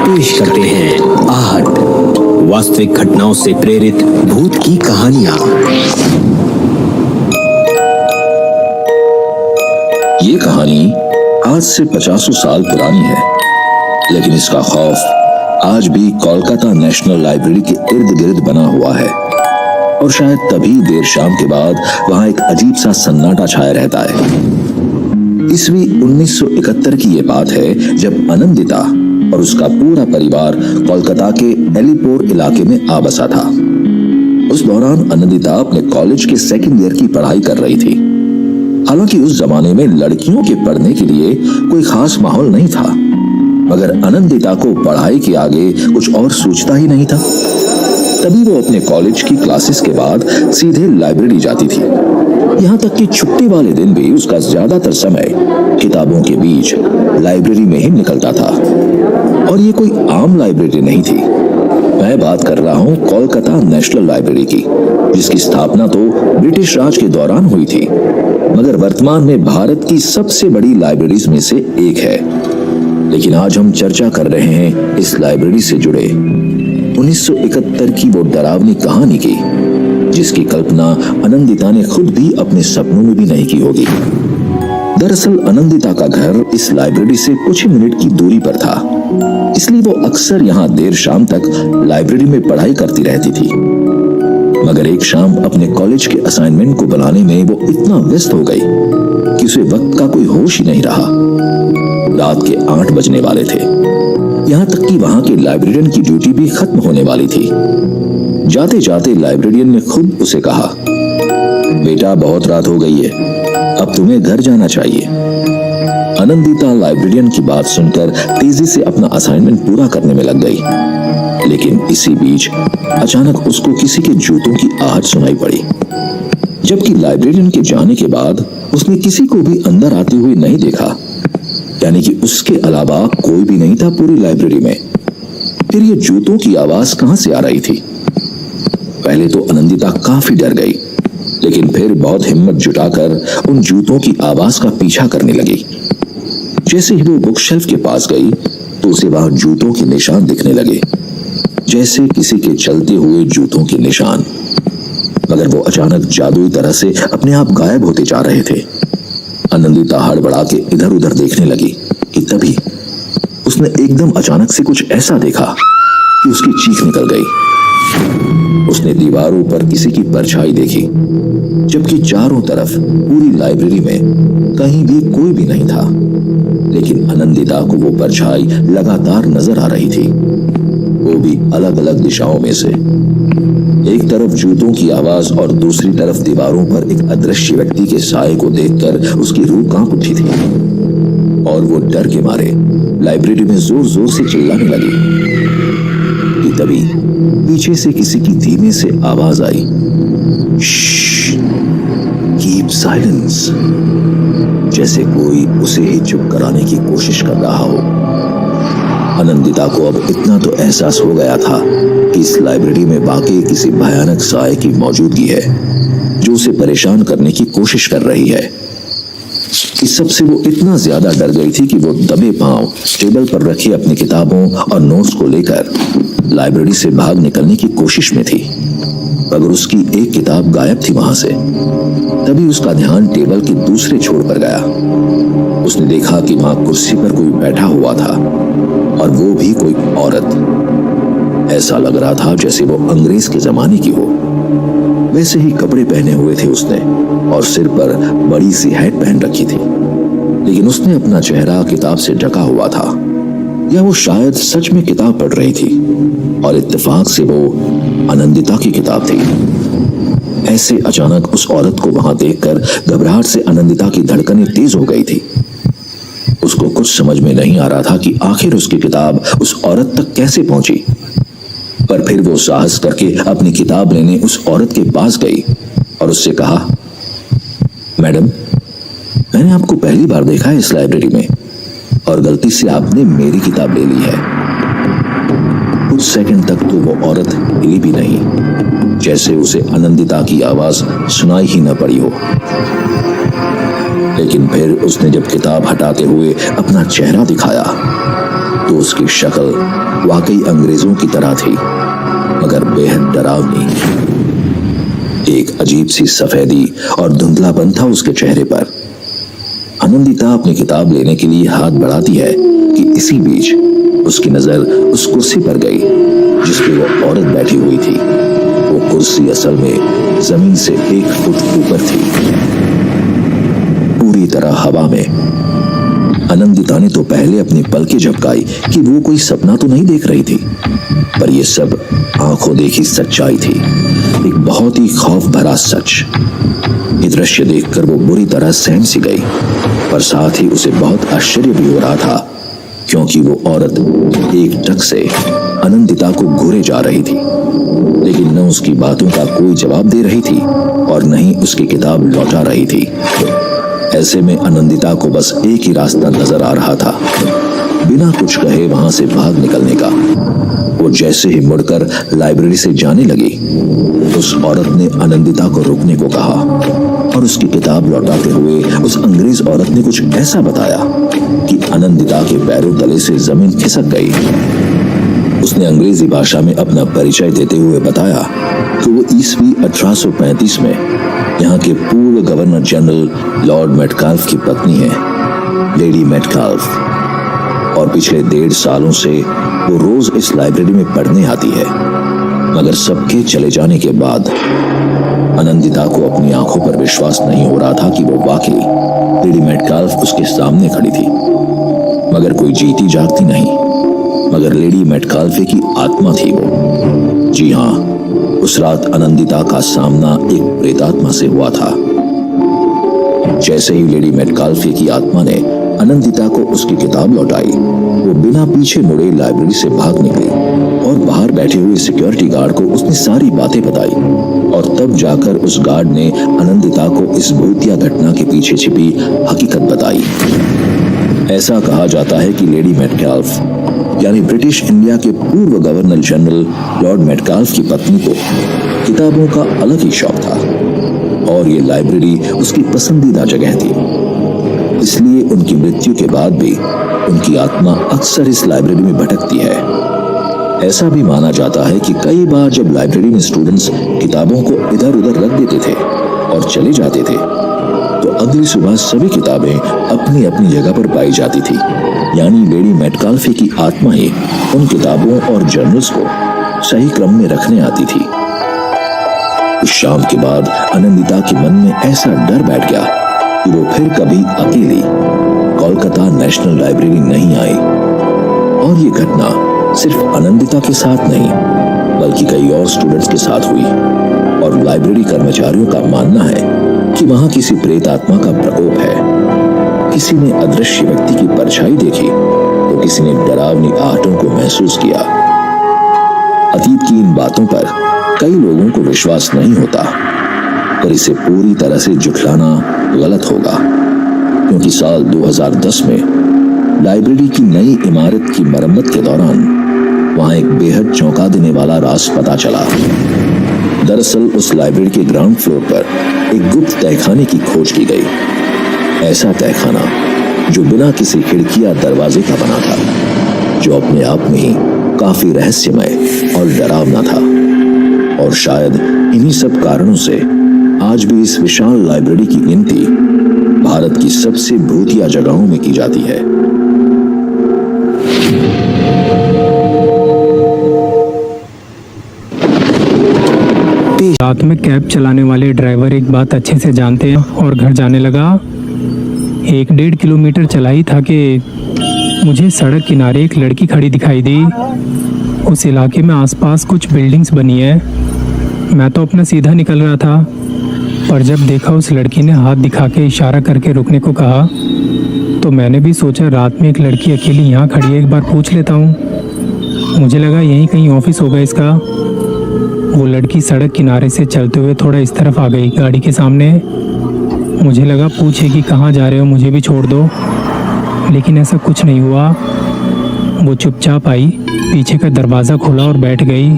पेश करते हैं आहट, वास्तविक घटनाओं से प्रेरित भूत की कहानियां। ये कहानी आज से 50 साल पुरानी है, लेकिन इसका खौफ आज भी कोलकाता नेशनल लाइब्रेरी के इर्द गिर्द बना हुआ है। और शायद तभी देर शाम के बाद वहां एक अजीब सा सन्नाटा छाया रहता है। ईस्वी 1971 की ये बात है जब आनंदिता और उसका पूरा परिवार कोलकाता के एलिपोर इलाके में आ बसा था। उस दौरान आनंदिता अपने कॉलेज के सेकंड ईयर की पढ़ाई कर रही थी। हालांकि उस जमाने में लड़कियों के पढ़ने के लिए कोई खास माहौल नहीं था, मगर आनंदिता को पढ़ाई के आगे कुछ और सोचता ही नहीं था। तभी वो अपने कॉलेज की क्लासेस के बाद सीधे लाइब्रेरी जाती थी। यहाँ तक कि छुट्टी वाले दिन भी उसका ज्यादातर समय किताबों के बीच लाइब्रेरी में ही निकलता था। और ये कोई आम लाइब्रेरी नहीं थी। मैं बात कर रहा हूँ कोलकाता नेशनल लाइब्रेरी की, जिसकी स्थापना तो ब्रिटिश राज के दौरान हुई थी, मगर वर्तमान में भारत की सबसे बड़ी लाइब्रेरीज में से एक है। लेकिन आज हम चर्चा कर रहे हैं इस लाइब्रेरी से जुड़े 1971 की वो डरावनी कहानी की, जिसकी कल्पना आनंदिता ने खुद भी अपने सपनों में भी नहीं की होगी। दरअसल आनंदिता का घर इस लाइब्रेरी से कुछ ही मिनट की दूरी पर था, इसलिए वो अक्सर यहाँ देर शाम तक लाइब्रेरी में पढ़ाई करती रहती थी। मगर एक शाम अपने कॉलेज के असाइनमेंट को बनाने में वो इतना व्यस्त हो गई कि उसे वक्त का कोई होश ही नहीं रहा। रात के 8 बजने वाले थे। यहाँ तक कि वहां के लाइब्रेरियन की ड्यूटी भी खत्म होने वाली थी। जाते जाते लाइब्रेरियन ने खुद उसे कहा, बेटा बहुत रात हो गई है, अब तुम्हें घर जाना चाहिए। आनंदिता लाइब्रेरियन की बात सुनकर तेजी से अपना असाइनमेंट पूरा करने में लग गई। लेकिन इसी बीच अचानक उसको किसी के जूतों की आहट सुनाई पड़ी। जबकि लाइब्रेरियन के जाने के बाद उसने किसी को भी अंदर आते हुए नहीं देखा, यानी कि उसके अलावा कोई भी नहीं था पूरी लाइब्रेरी में। फिर ये जूतों की आवाज कहां से आ रही थी? पहले तो आनंदिता काफी डर गई, लेकिन फिर बहुत हिम्मत जुटाकर उन जूतों की आवाज का पीछा करने लगी। जैसे ही वो बुक शेल्फ के पास गई तो उसे वहां जूतों के निशान दिखने लगे, जैसे किसी के चलते हुए जूतों के निशान, मगर वो अचानक जादुई तरह से अपने आप गायब होते जा रहे थे। आनंदिता हड़बड़ा के इधर उधर देखने लगी कि तभी उसने एकदम अचानक से कुछ ऐसा देखा कि उसकी चीख निकल गई। उसने दीवारों पर किसी की परछाई देखी, जबकि चारों तरफ पूरी लाइब्रेरी में कहीं भी कोई भी नहीं था। लेकिन आनंदिता को वो परछाई लगातार नजर आ रही थी, वो भी अलग अलग दिशाओं में से। एक तरफ जूतों की आवाज और दूसरी तरफ दीवारों पर एक अदृश्य व्यक्ति के साए को देखकर उसकी रूह कांप उठी थी और वो डर के मारे लाइब्रेरी में जोर जोर से चिल्लाने लगी कि तभी पीछे से किसी की धीमे से आवाज आई, कीप साइलेंस, जैसे कोई उसे ही चुप कराने की कोशिश कर रहा हो। आनंदिता को अब इतना तो एहसास हो गया था कि इस लाइब्रेरी में वाकई किसी भयानक साए की मौजूदगी है, जो उसे परेशान करने की कोशिश कर रही है। इस सब से वो इतना ज्यादा डर गई थी कि वो दबे पांव टेबल पर रखी अपनी किताबों और नोट्स को लेकर लाइब्रेरी से भाग निकलने की कोशिश में थी, मगर उसकी एक किताब गायब थी वहां से। तभी उसका ध्यान टेबल के दूसरे छोर पर गया। उसने देखा कि वहां कुर्सी पर कोई बैठा हुआ था, और वो भी कोई औरत। ऐसा लग रहा था जैसे वो अंग्रेज के जमाने की हो। वैसे ही कपड़े पहने हुए थे उसने, और सिर पर बड़ी सी हैट पहन रखी थी। लेकिन उसने अपना चेहरा किताब से ढका हुआ था, या वो शायद सच में किताब पढ़ रही थी, और इत्तेफाक से वो आनंदिता की किताब थी। ऐसे अचानक उस औरत को वहां देखकर घबराहट से आनंदिता की धड़कनें तेज हो गई थी। उसको कुछ समझ में नहीं आ रहा था कि आखिर उसकी किताब उस औरत तक कैसे पहुंची। पर फिर वो साहस करके अपनी किताब लेने उस औरत के पास गई और उससे कहा, मैडम, मैंने आपको पहली बार देखा है इस लाइब्रेरी में, और गलती से आपने मेरी किताब ले ली है। कुछ सेकंड तक तो वो औरत हिली भी नहीं, जैसे उसे आनंदिता की आवाज सुनाई ही न पड़ी हो। लेकिन फिर उसने जब किताब हटाते हुए अपना चेहरा दिखाया तो उसकी शक्ल वाकई अंग्रेजों की तरह थी, मगर बेहद डरावनी। एक अजीब सी सफेदी और धुंधलापन था उसके चेहरे पर। आनंदिता अपनी किताब लेने के लिए हाथ बढ़ाती है कि इसी बीच उसकी नजर उस कुर्सी पर गई जिस पे वो औरत बैठी हुई थी। वो कुर्सी असल में जमीन से 1 फुट ऊपर थी, पूरी तरह हवा में। आनंदिता ने तो पहले अपनी पलकें झपकाई कि वो कोई सपना तो नहीं देख रही थी, पर यह सब आंखों देखी सच्चाई थी, एक बहुत ही खौफ भरा सच। ये दृश्य देखकर वो बुरी तरह सहम सी गई, पर साथ ही उसे बहुत आश्चर्य भी हो रहा था, क्योंकि वो औरत एक टक से आनंदिता को घूरे जा रही थी, लेकिन न उसकी बातों का कोई जवाब दे रही थी और न ही उसकी किताब लौटा रही थी। ऐसे में आनंदिता को बस एक ही रास्ता नजर आ रहा था, बिना कुछ कहे वहां से भाग निकलने का। वो जैसे ही मुड़कर लाइब्रेरी से जाने लगी, उस औरत ने आनंदिता को रुकने को कहा और उसकी किताब लौटाते हुए उस अंग्रेज औरत ने कुछ ऐसा बताया कि आनंदिता के पैरों तले से जमीन खिसक गई। उसने अंग्रेजी भाषा में अपना परिचय देते हुए बताया कि वो ईस्वी 1835 में यहाँ के पूर्व गवर्नर जनरल लॉर्ड मेटकाल्फ की पत्नी है, लेडी मेटकाल्फ, और पिछले 1.5 सालों से वो रोज इस लाइब्रेरी में पढ़ने आती है। मगर सबके चले जाने के बाद आनंदिता को अपनी आंखों पर विश्वास नहीं हो रहा था कि वो वाकई लेडी मेटकाल्फ उसके सामने खड़ी थी, मगर कोई जीती जागती नहीं, मगर लेडी मेटकाल्फ की आत्मा थी वो। जी हाँ, उस रात आनंदिता का सामना एक प्रेतात्मा से हुआ था। जैसे ही लेडी मेटकाल्फ की आत्मा ने आनंदिता को उसकी किताब लौटाई, वो बिना पीछे मुड़े लाइब्रेरी से भाग निकली और बाहर बैठे हुए सिक्योरिटी गार्ड को उसने सारी बातें बताई, और तब जाकर उस गार्ड ने आनंदिता को इस भूतिया घटना के पीछे छिपी हकीकत बताई। ऐसा कहा जाता है कि लेडी मेटकाल्फ यानी ब्रिटिश इंडिया के पूर्व गवर्नर जनरल लॉर्ड मेटकाल्फ की पत्नी को किताबों का अलग ही शौक था, और ये लाइब्रेरी उसकी पसंदीदा जगह थी। इसलिए उनकी मृत्यु के बाद भी उनकी आत्मा अक्सर इस लाइब्रेरी में भटकती है। ऐसा भी माना जाता है कि कई बार जब लाइब्रेरी में स्टूडेंट्स किताबों को इधर उधर रख देते थे और चले जाते थे, तो अगली सुबह सभी किताबें अपनी अपनी जगह पर पाई जाती थी, यानी लेडी मेटकाल्फ की आत्मा ही उन किताबों और जर्नल्स को सही क्रम में रखने आती थी। उस शाम के बाद आनंदिता के मन में ऐसा डर बैठ गया कि वो फिर कभी अकेली कोलकाता नेशनल लाइब्रेरी नहीं आई। और ये घटना सिर्फ आनंदिता के साथ नहीं, बल्कि कई और स्टूडेंट्स के साथ हुई, और लाइब्रेरी कर्मचारियों का मानना है कि वहां किसी प्रेत आत्मा का प्रकोप है। किसी ने अदृश्य व्यक्ति की परछाई देखी, तो किसी ने डरावनी आहटों को महसूस किया। अतीत की इन बातों पर कई लोगों को विश्वास नहीं होता, पर इसे पूरी तरह से झुठलाना गलत होगा, क्योंकि साल 2010 में लाइब्रेरी की नई इमारत की मरम्मत के दौरान वहां एक बेहद चौंका देने वाला राज पता चला। दरअसल उस लाइब्रेरी के ग्राउंड फ्लोर पर एक गुप्त तहखाने की खोज की गई। ऐसा तहखाना जो बिना किसी खिड़की या दरवाजे का बना था, जो अपने आप में ही काफी रहस्यमय और डरावना था। और शायद इन्हीं सब कारणों से आज भी इस विशाल लाइब्रेरी की गिनती भारत की सबसे भूतिया जगहों में की जाती है। रात में कैब चलाने वाले ड्राइवर एक बात अच्छे से जानते हैं और घर जाने लगा। 1-1.5 किलोमीटर चला ही था कि मुझे सड़क किनारे एक लड़की खड़ी दिखाई दी। उस इलाके में आसपास कुछ बिल्डिंग्स बनी है। मैं तो अपना सीधा निकल रहा था, पर जब देखा उस लड़की ने हाथ दिखा के इशारा करके रुकने को कहा, तो मैंने भी सोचा रात में एक लड़की अकेली यहाँ खड़ी है, एक बार पूछ लेता हूँ। मुझे लगा यहीं कहीं ऑफिस होगा इसका। वो लड़की सड़क किनारे से चलते हुए थोड़ा इस तरफ आ गई गाड़ी के सामने। मुझे लगा पूछेगी कहाँ जा रहे हो, मुझे भी छोड़ दो, लेकिन ऐसा कुछ नहीं हुआ। वो चुपचाप आई, पीछे का दरवाज़ा खोला और बैठ गई।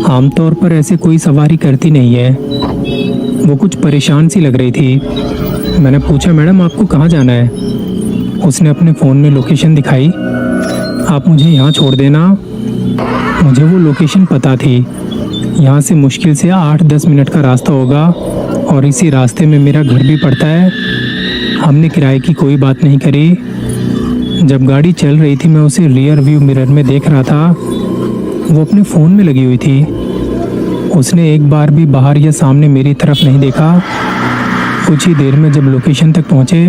आमतौर पर ऐसे कोई सवारी करती नहीं है। वो कुछ परेशान सी लग रही थी। मैंने पूछा, मैडम आपको कहाँ जाना है? उसने अपने फ़ोन में लोकेशन दिखाई आप मुझे यहाँ छोड़ देना। मुझे वो लोकेशन पता थी। यहाँ से मुश्किल से 8-10 मिनट का रास्ता होगा और इसी रास्ते में मेरा घर भी पड़ता है। हमने किराए की कोई बात नहीं करी। जब गाड़ी चल रही थी मैं उसे रियर व्यू मिरर में देख रहा था। वो अपने फ़ोन में लगी हुई थी। उसने एक बार भी बाहर या सामने मेरी तरफ नहीं देखा। कुछ ही देर में जब लोकेशन तक पहुँचे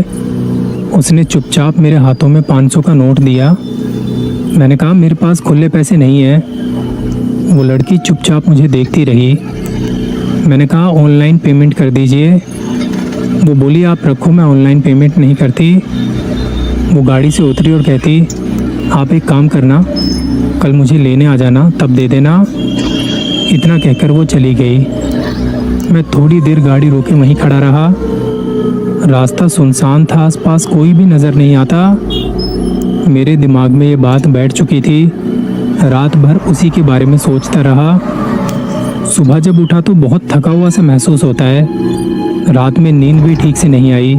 उसने चुपचाप मेरे हाथों में 500 का नोट दिया। मैंने कहा मेरे पास खुले पैसे नहीं हैं। वो लड़की चुपचाप मुझे देखती रही। मैंने कहा ऑनलाइन पेमेंट कर दीजिए। वो बोली आप रखो, मैं ऑनलाइन पेमेंट नहीं करती। वो गाड़ी से उतरी और कहती आप एक काम करना, कल मुझे लेने आ जाना, तब दे देना। इतना कहकर वो चली गई। मैं थोड़ी देर गाड़ी रोके वहीं खड़ा रहा। रास्ता सुनसान था, आसपास कोई भी नज़र नहीं आता। मेरे दिमाग में ये बात बैठ चुकी थी। रात भर उसी के बारे में सोचता रहा। सुबह जब उठा तो बहुत थका हुआ सा महसूस होता है। रात में नींद भी ठीक से नहीं आई।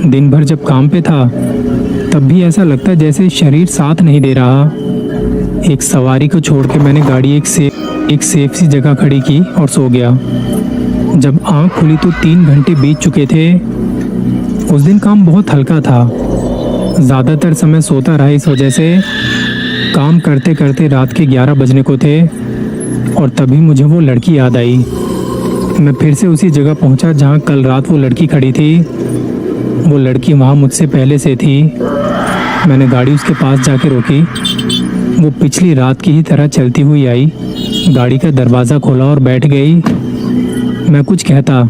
दिन भर जब काम पे था तब भी ऐसा लगता जैसे शरीर साथ नहीं दे रहा। एक सवारी को छोड़ के मैंने गाड़ी एक सेफ सी जगह खड़ी की और सो गया। जब आंख खुली तो 3 घंटे बीत चुके थे। उस दिन काम बहुत हल्का था। ज़्यादातर समय सोता रहा। इस वजह से काम करते करते रात के 11 बजने को थे और तभी मुझे वो लड़की याद आई। मैं फिर से उसी जगह पहुंचा जहां कल रात वो लड़की खड़ी थी। वो लड़की वहां मुझसे पहले से थी। मैंने गाड़ी उसके पास जाके रोकी। वो पिछली रात की ही तरह चलती हुई आई, गाड़ी का दरवाज़ा खोला और बैठ गई। मैं कुछ कहता,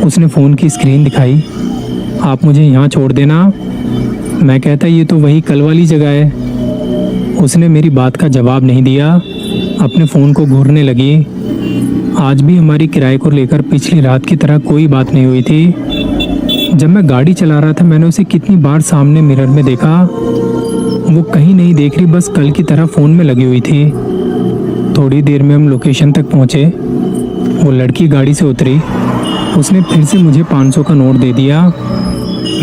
उसने फ़ोन की स्क्रीन दिखाई। आप मुझे यहाँ छोड़ देना। मैं कहता ये तो वही कल वाली जगह है। उसने मेरी बात का जवाब नहीं दिया, अपने फ़ोन को घूरने लगी। आज भी हमारी किराए को लेकर पिछली रात की तरह कोई बात नहीं हुई थी। जब मैं गाड़ी चला रहा था मैंने उसे कितनी बार सामने मिरर में देखा। वो कहीं नहीं देख रही, बस कल की तरह फ़ोन में लगी हुई थी। थोड़ी देर में हम लोकेशन तक पहुँचे। वो लड़की गाड़ी से उतरी। उसने फिर से मुझे 500 का नोट दे दिया।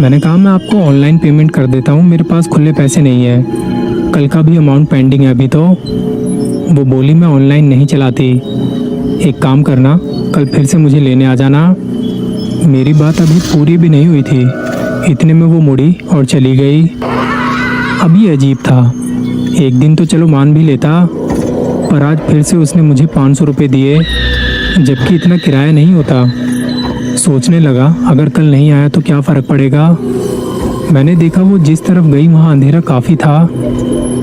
मैंने कहा मैं आपको ऑनलाइन पेमेंट कर देता हूँ, मेरे पास खुले पैसे नहीं है, कल का भी अमाउंट पेंडिंग है अभी तो। वो बोली मैं ऑनलाइन नहीं चलाती, एक काम करना कल फिर से मुझे लेने आ जाना। मेरी बात अभी पूरी भी नहीं हुई थी, इतने में वो मुड़ी और चली गई। अब ये अजीब था। एक दिन तो चलो मान भी लेता, पर आज फिर से उसने मुझे 500 रुपये दिए, जबकि इतना किराया नहीं होता। सोचने लगा अगर कल नहीं आया तो क्या फ़र्क पड़ेगा। मैंने देखा वो जिस तरफ गई वहाँ अंधेरा काफ़ी था।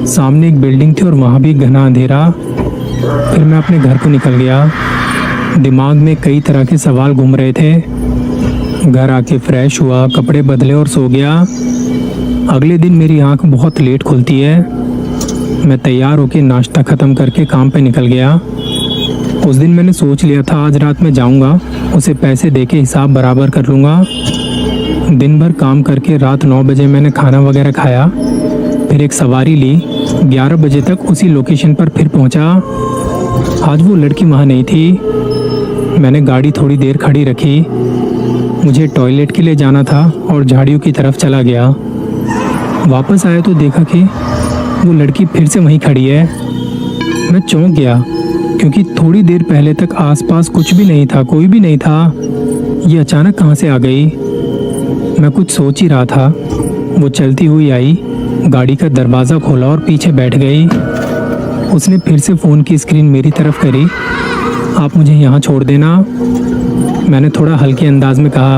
सामने एक बिल्डिंग थी और वहाँ भी घना अंधेरा। फिर मैं अपने घर को निकल गया। दिमाग में कई तरह के सवाल घूम रहे थे। घर आके फ्रेश हुआ, कपड़े बदले और सो गया। अगले दिन मेरी आंख बहुत लेट खुलती है। मैं तैयार होकर नाश्ता ख़त्म करके काम पे निकल गया। उस दिन मैंने सोच लिया था आज रात में जाऊंगा, उसे पैसे देके हिसाब बराबर कर लूँगा। दिन भर काम करके रात 9 बजे मैंने खाना वगैरह खाया, फिर एक सवारी ली। 11 बजे तक उसी लोकेशन पर फिर पहुंचा। आज वो लड़की वहाँ नहीं थी। मैंने गाड़ी थोड़ी देर खड़ी रखी। मुझे टॉयलेट के लिए जाना था और झाड़ियों की तरफ चला गया। वापस आया तो देखा कि वो लड़की फिर से वहीं खड़ी है। मैं चौंक गया क्योंकि थोड़ी देर पहले तक आसपास कुछ भी नहीं था, कोई भी नहीं था। ये अचानक कहाँ से आ गई? मैं कुछ सोच ही रहा था। वो चलती हुई आई, गाड़ी का दरवाज़ा खोला और पीछे बैठ गई। उसने फिर से फ़ोन की स्क्रीन मेरी तरफ करी। आप मुझे यहाँ छोड़ देना। मैंने थोड़ा हल्के अंदाज में कहा,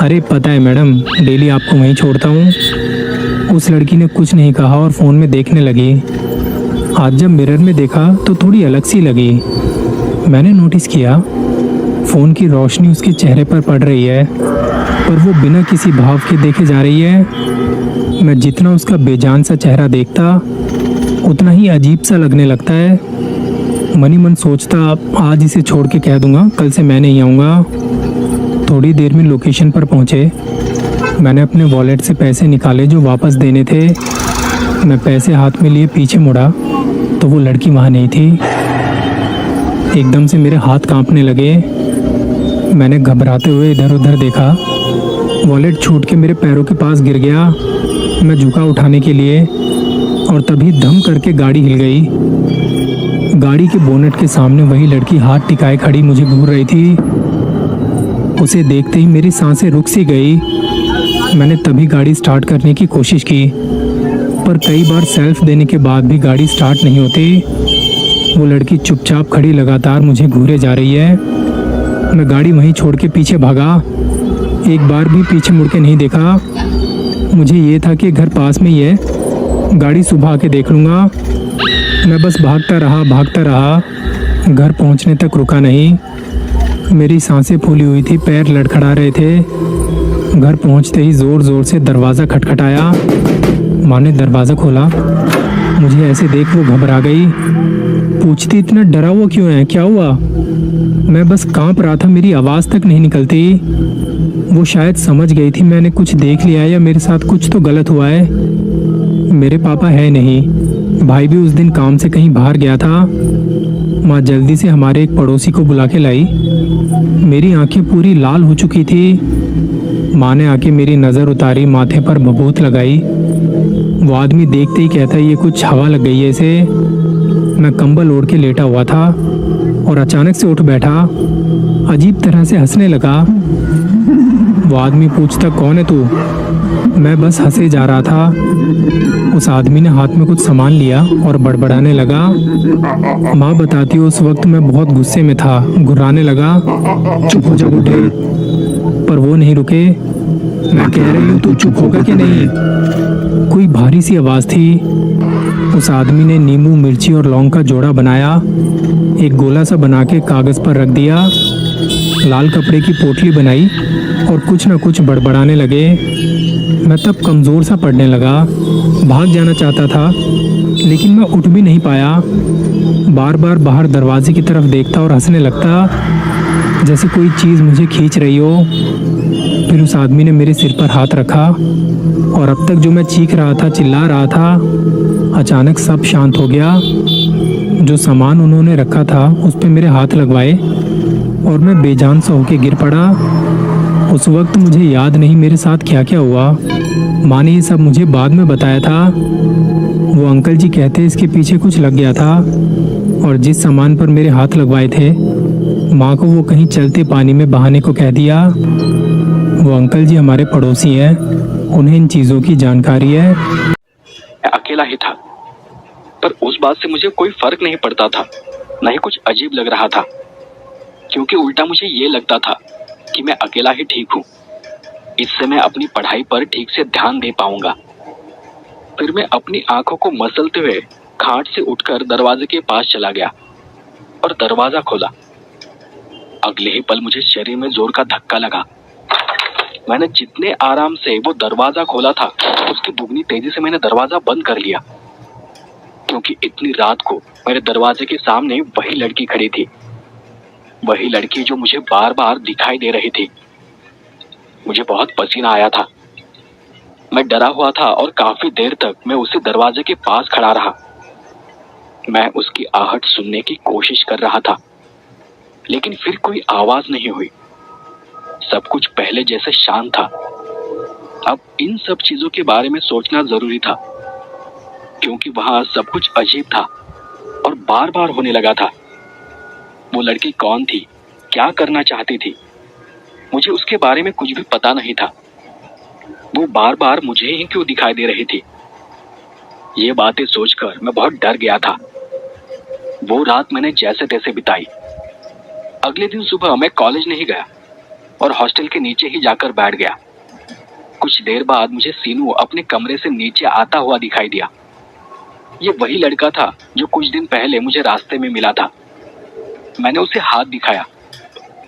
अरे पता है मैडम, डेली आपको वहीं छोड़ता हूँ। उस लड़की ने कुछ नहीं कहा और फ़ोन में देखने लगी। आज जब मिरर में देखा तो थोड़ी अलग सी लगी। मैंने नोटिस किया फ़ोन की रोशनी उसके चेहरे पर पड़ रही है, पर वो बिना किसी भाव के देखे जा रही है। मैं जितना उसका बेजान सा चेहरा देखता उतना ही अजीब सा लगने लगता है। मनी मन सोचता आज इसे छोड़ के कह दूंगा कल से मैं नहीं आऊँगा। थोड़ी देर में लोकेशन पर पहुँचे। मैंने अपने वॉलेट से पैसे निकाले जो वापस देने थे। मैं पैसे हाथ में लिए पीछे मुड़ा तो वो लड़की वहाँ नहीं थी। एकदम से मेरे हाथ कांपने लगे। मैंने घबराते हुए इधर उधर देखा। वॉलेट छूट के मेरे पैरों के पास गिर गया। मैं झुका उठाने के लिए और तभी धम करके गाड़ी हिल गई। गाड़ी के बोनट के सामने वही लड़की हाथ टिकाए खड़ी मुझे घूर रही थी। उसे देखते ही मेरी सांसें रुक सी गई। मैंने तभी गाड़ी स्टार्ट करने की कोशिश की, पर कई बार सेल्फ देने के बाद भी गाड़ी स्टार्ट नहीं होती। वो लड़की चुपचाप खड़ी लगातार मुझे घूरे जा रही है। मैं गाड़ी वहीं छोड़ के पीछे भागा, एक बार भी पीछे मुड़ के नहीं देखा। मुझे ये था कि घर पास में ही है, गाड़ी सुबह आके देख लूँगा। मैं बस भागता रहा, घर पहुंचने तक रुका नहीं। मेरी सांसें फूली हुई थी, पैर लड़खड़ा रहे थे। घर पहुंचते ही ज़ोर ज़ोर से दरवाज़ा खटखटाया। माँ ने दरवाज़ा खोला। मुझे ऐसे देख वो घबरा गई। पूछती इतना डरा हुआ क्यों है, क्या हुआ? मैं बस कांप रहा था, मेरी आवाज़ तक नहीं निकलती। वो शायद समझ गई थी मैंने कुछ देख लिया या मेरे साथ कुछ तो गलत हुआ है। मेरे पापा है नहीं, भाई भी उस दिन काम से कहीं बाहर गया था। माँ जल्दी से हमारे एक पड़ोसी को बुला के लाई। मेरी आंखें पूरी लाल हो चुकी थी। माँ ने आके मेरी नज़र उतारी, माथे पर भभूत लगाई। वो आदमी देखते ही कहता ये कुछ हवा लग गई है इसे। मैं कंबल ओढ़ के लेटा हुआ था और अचानक से उठ बैठा, अजीब तरह से हंसने लगा। वो आदमी पूछता कौन है तू? मैं बस हंसे जा रहा था। उस आदमी ने हाथ में कुछ सामान लिया और बड़बड़ाने लगा। माँ बताती उस वक्त मैं बहुत गुस्से में था, घुर्राने लगा, चुप हो जा बूढ़े। पर वो नहीं रुके। मैं कह रही हूँ तू चुप होगा कि नहीं? कोई भारी सी आवाज़ थी। उस आदमी ने नींबू, मिर्ची और लौंग का जोड़ा बनाया, एक गोला सा बना के कागज़ पर रख दिया, लाल कपड़े की पोटली बनाई और कुछ न कुछ बड़बड़ाने लगे। मैं तब कमज़ोर सा पड़ने लगा, भाग जाना चाहता था लेकिन मैं उठ भी नहीं पाया। बार बार बाहर दरवाजे की तरफ देखता और हंसने लगता, जैसे कोई चीज़ मुझे खींच रही हो। फिर उस आदमी ने मेरे सिर पर हाथ रखा और अब तक जो मैं चीख रहा था, चिल्ला रहा था, अचानक सब शांत हो गया। जो सामान उन्होंने रखा था उस पर मेरे हाथ लगवाए और मैं बेजान सा होके गिर पड़ा। उस वक्त मुझे याद नहीं मेरे साथ क्या क्या हुआ। माँ ने ये सब मुझे बाद में बताया था। वो अंकल जी कहते इसके पीछे कुछ लग गया था और जिस सामान पर मेरे हाथ लगवाए थे, माँ को वो कहीं चलते पानी में बहाने को कह दिया। वो अंकल जी हमारे पड़ोसी हैं, उन्हें इन चीज़ों की जानकारी है। मैं अकेला ही था, पर उस बात से मुझे कोई फर्क नहीं पड़ता था, न ही कुछ अजीब लग रहा था, क्योंकि उल्टा मुझे ये लगता था कि मैं अकेला ही ठीक हूँ। इससे मैं अपनी पढ़ाई पर ठीक से ध्यान दे पाऊंगा। फिर मैं अपनी आंखों को मसलते हुए खाट से उठकर दरवाजे के पास चला गया और दरवाजा खोला। अगले ही पल मुझे शरीर में जोर का धक्का लगा। मैंने जितने आराम से वो दरवाजा खोला था, उसकी दुगनी तेजी से मैंने दरवाजा बंद कर लिया, क्योंकि इतनी रात को मेरे दरवाजे के सामने वही लड़की खड़ी थी, वही लड़की जो मुझे बार बार दिखाई दे रही थी। मुझे बहुत पसीना आया था। मैं डरा हुआ था और काफी देर तक मैं उसी दरवाजे के पास खड़ा रहा। मैं उसकी आहट सुनने की कोशिश कर रहा था, लेकिन फिर कोई आवाज नहीं हुई। सब कुछ पहले जैसे शांत था। अब इन सब चीजों के बारे में सोचना जरूरी था, क्योंकि वहां सब कुछ अजीब था और बार बार होने लगा था। वो लड़की कौन थी, क्या करना चाहती थी, मुझे उसके बारे में कुछ भी पता नहीं था। वो बार बार मुझे ही क्यों दिखाई दे रही थी? ये बातें सोचकर मैं बहुत डर गया था। वो रात मैंने जैसे तैसे बिताई। अगले दिन सुबह मैं कॉलेज नहीं गया और हॉस्टल के नीचे ही जाकर बैठ गया। कुछ देर बाद मुझे सीनू अपने कमरे से नीचे आता हुआ दिखाई दिया। ये वही लड़का था जो कुछ दिन पहले मुझे रास्ते में मिला था। मैंने उसे हाथ दिखाया,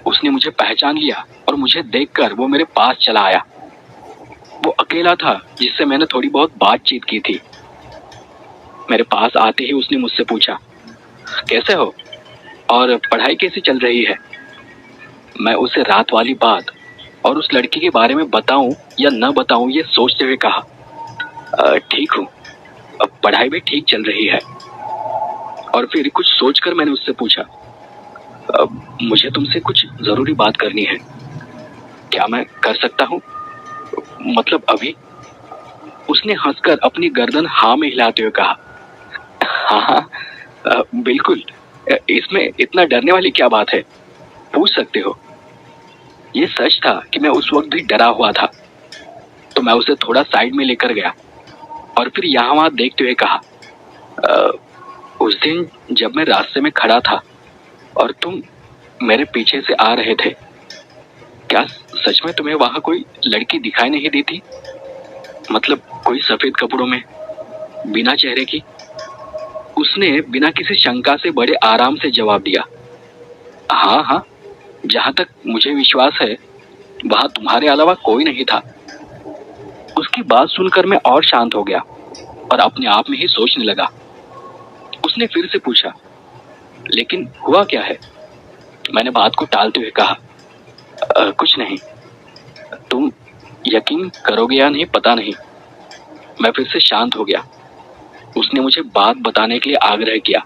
उसने मुझे पहचान लिया और मुझे देखकर वो मेरे पास चला आया। वो अकेला था जिससे मैंने थोड़ी बहुत बातचीत की थी। मेरे पास आते ही उसने मुझसे पूछा, कैसे हो और पढ़ाई कैसी चल रही है? मैं उसे रात वाली बात और उस लड़की के बारे में बताऊं या न बताऊं ये सोचते हुए कहा, ठीक हूँ, अब पढ़ाई भी ठीक चल रही है। और फिर कुछ सोचकर मैंने उससे पूछा, मुझे तुमसे कुछ जरूरी बात करनी है, क्या मैं कर सकता हूँ? मतलब अभी? उसने हंसकर अपनी गर्दन हाँ में हिलाते हुए कहा, हाँ हाँ, बिल्कुल, इसमें इतना डरने वाली क्या बात है, पूछ सकते हो। ये सच था कि मैं उस वक्त भी डरा हुआ था, तो मैं उसे थोड़ा साइड में लेकर गया और फिर यहाँ वहाँ देखते हुए कहा, उस दिन जब मैं रास्ते में खड़ा था और तुम मेरे पीछे से आ रहे थे, क्या सच में तुम्हें वहां कोई लड़की दिखाई नहीं दी थी? मतलब कोई सफेद कपड़ों में, बिना चेहरे की? उसने बिना किसी शंका से बड़े आराम से जवाब दिया, हाँ हाँ, जहां तक मुझे विश्वास है वहां तुम्हारे अलावा कोई नहीं था। उसकी बात सुनकर मैं और शांत हो गया और अपने आप में ही सोचने लगा। उसने फिर से पूछा, लेकिन हुआ क्या है? मैंने बात को टालते हुए कहा, कुछ नहीं, तुम यकीन करोगे या नहीं पता नहीं। मैं फिर से शांत हो गया। उसने मुझे बात बताने के लिए आग्रह किया,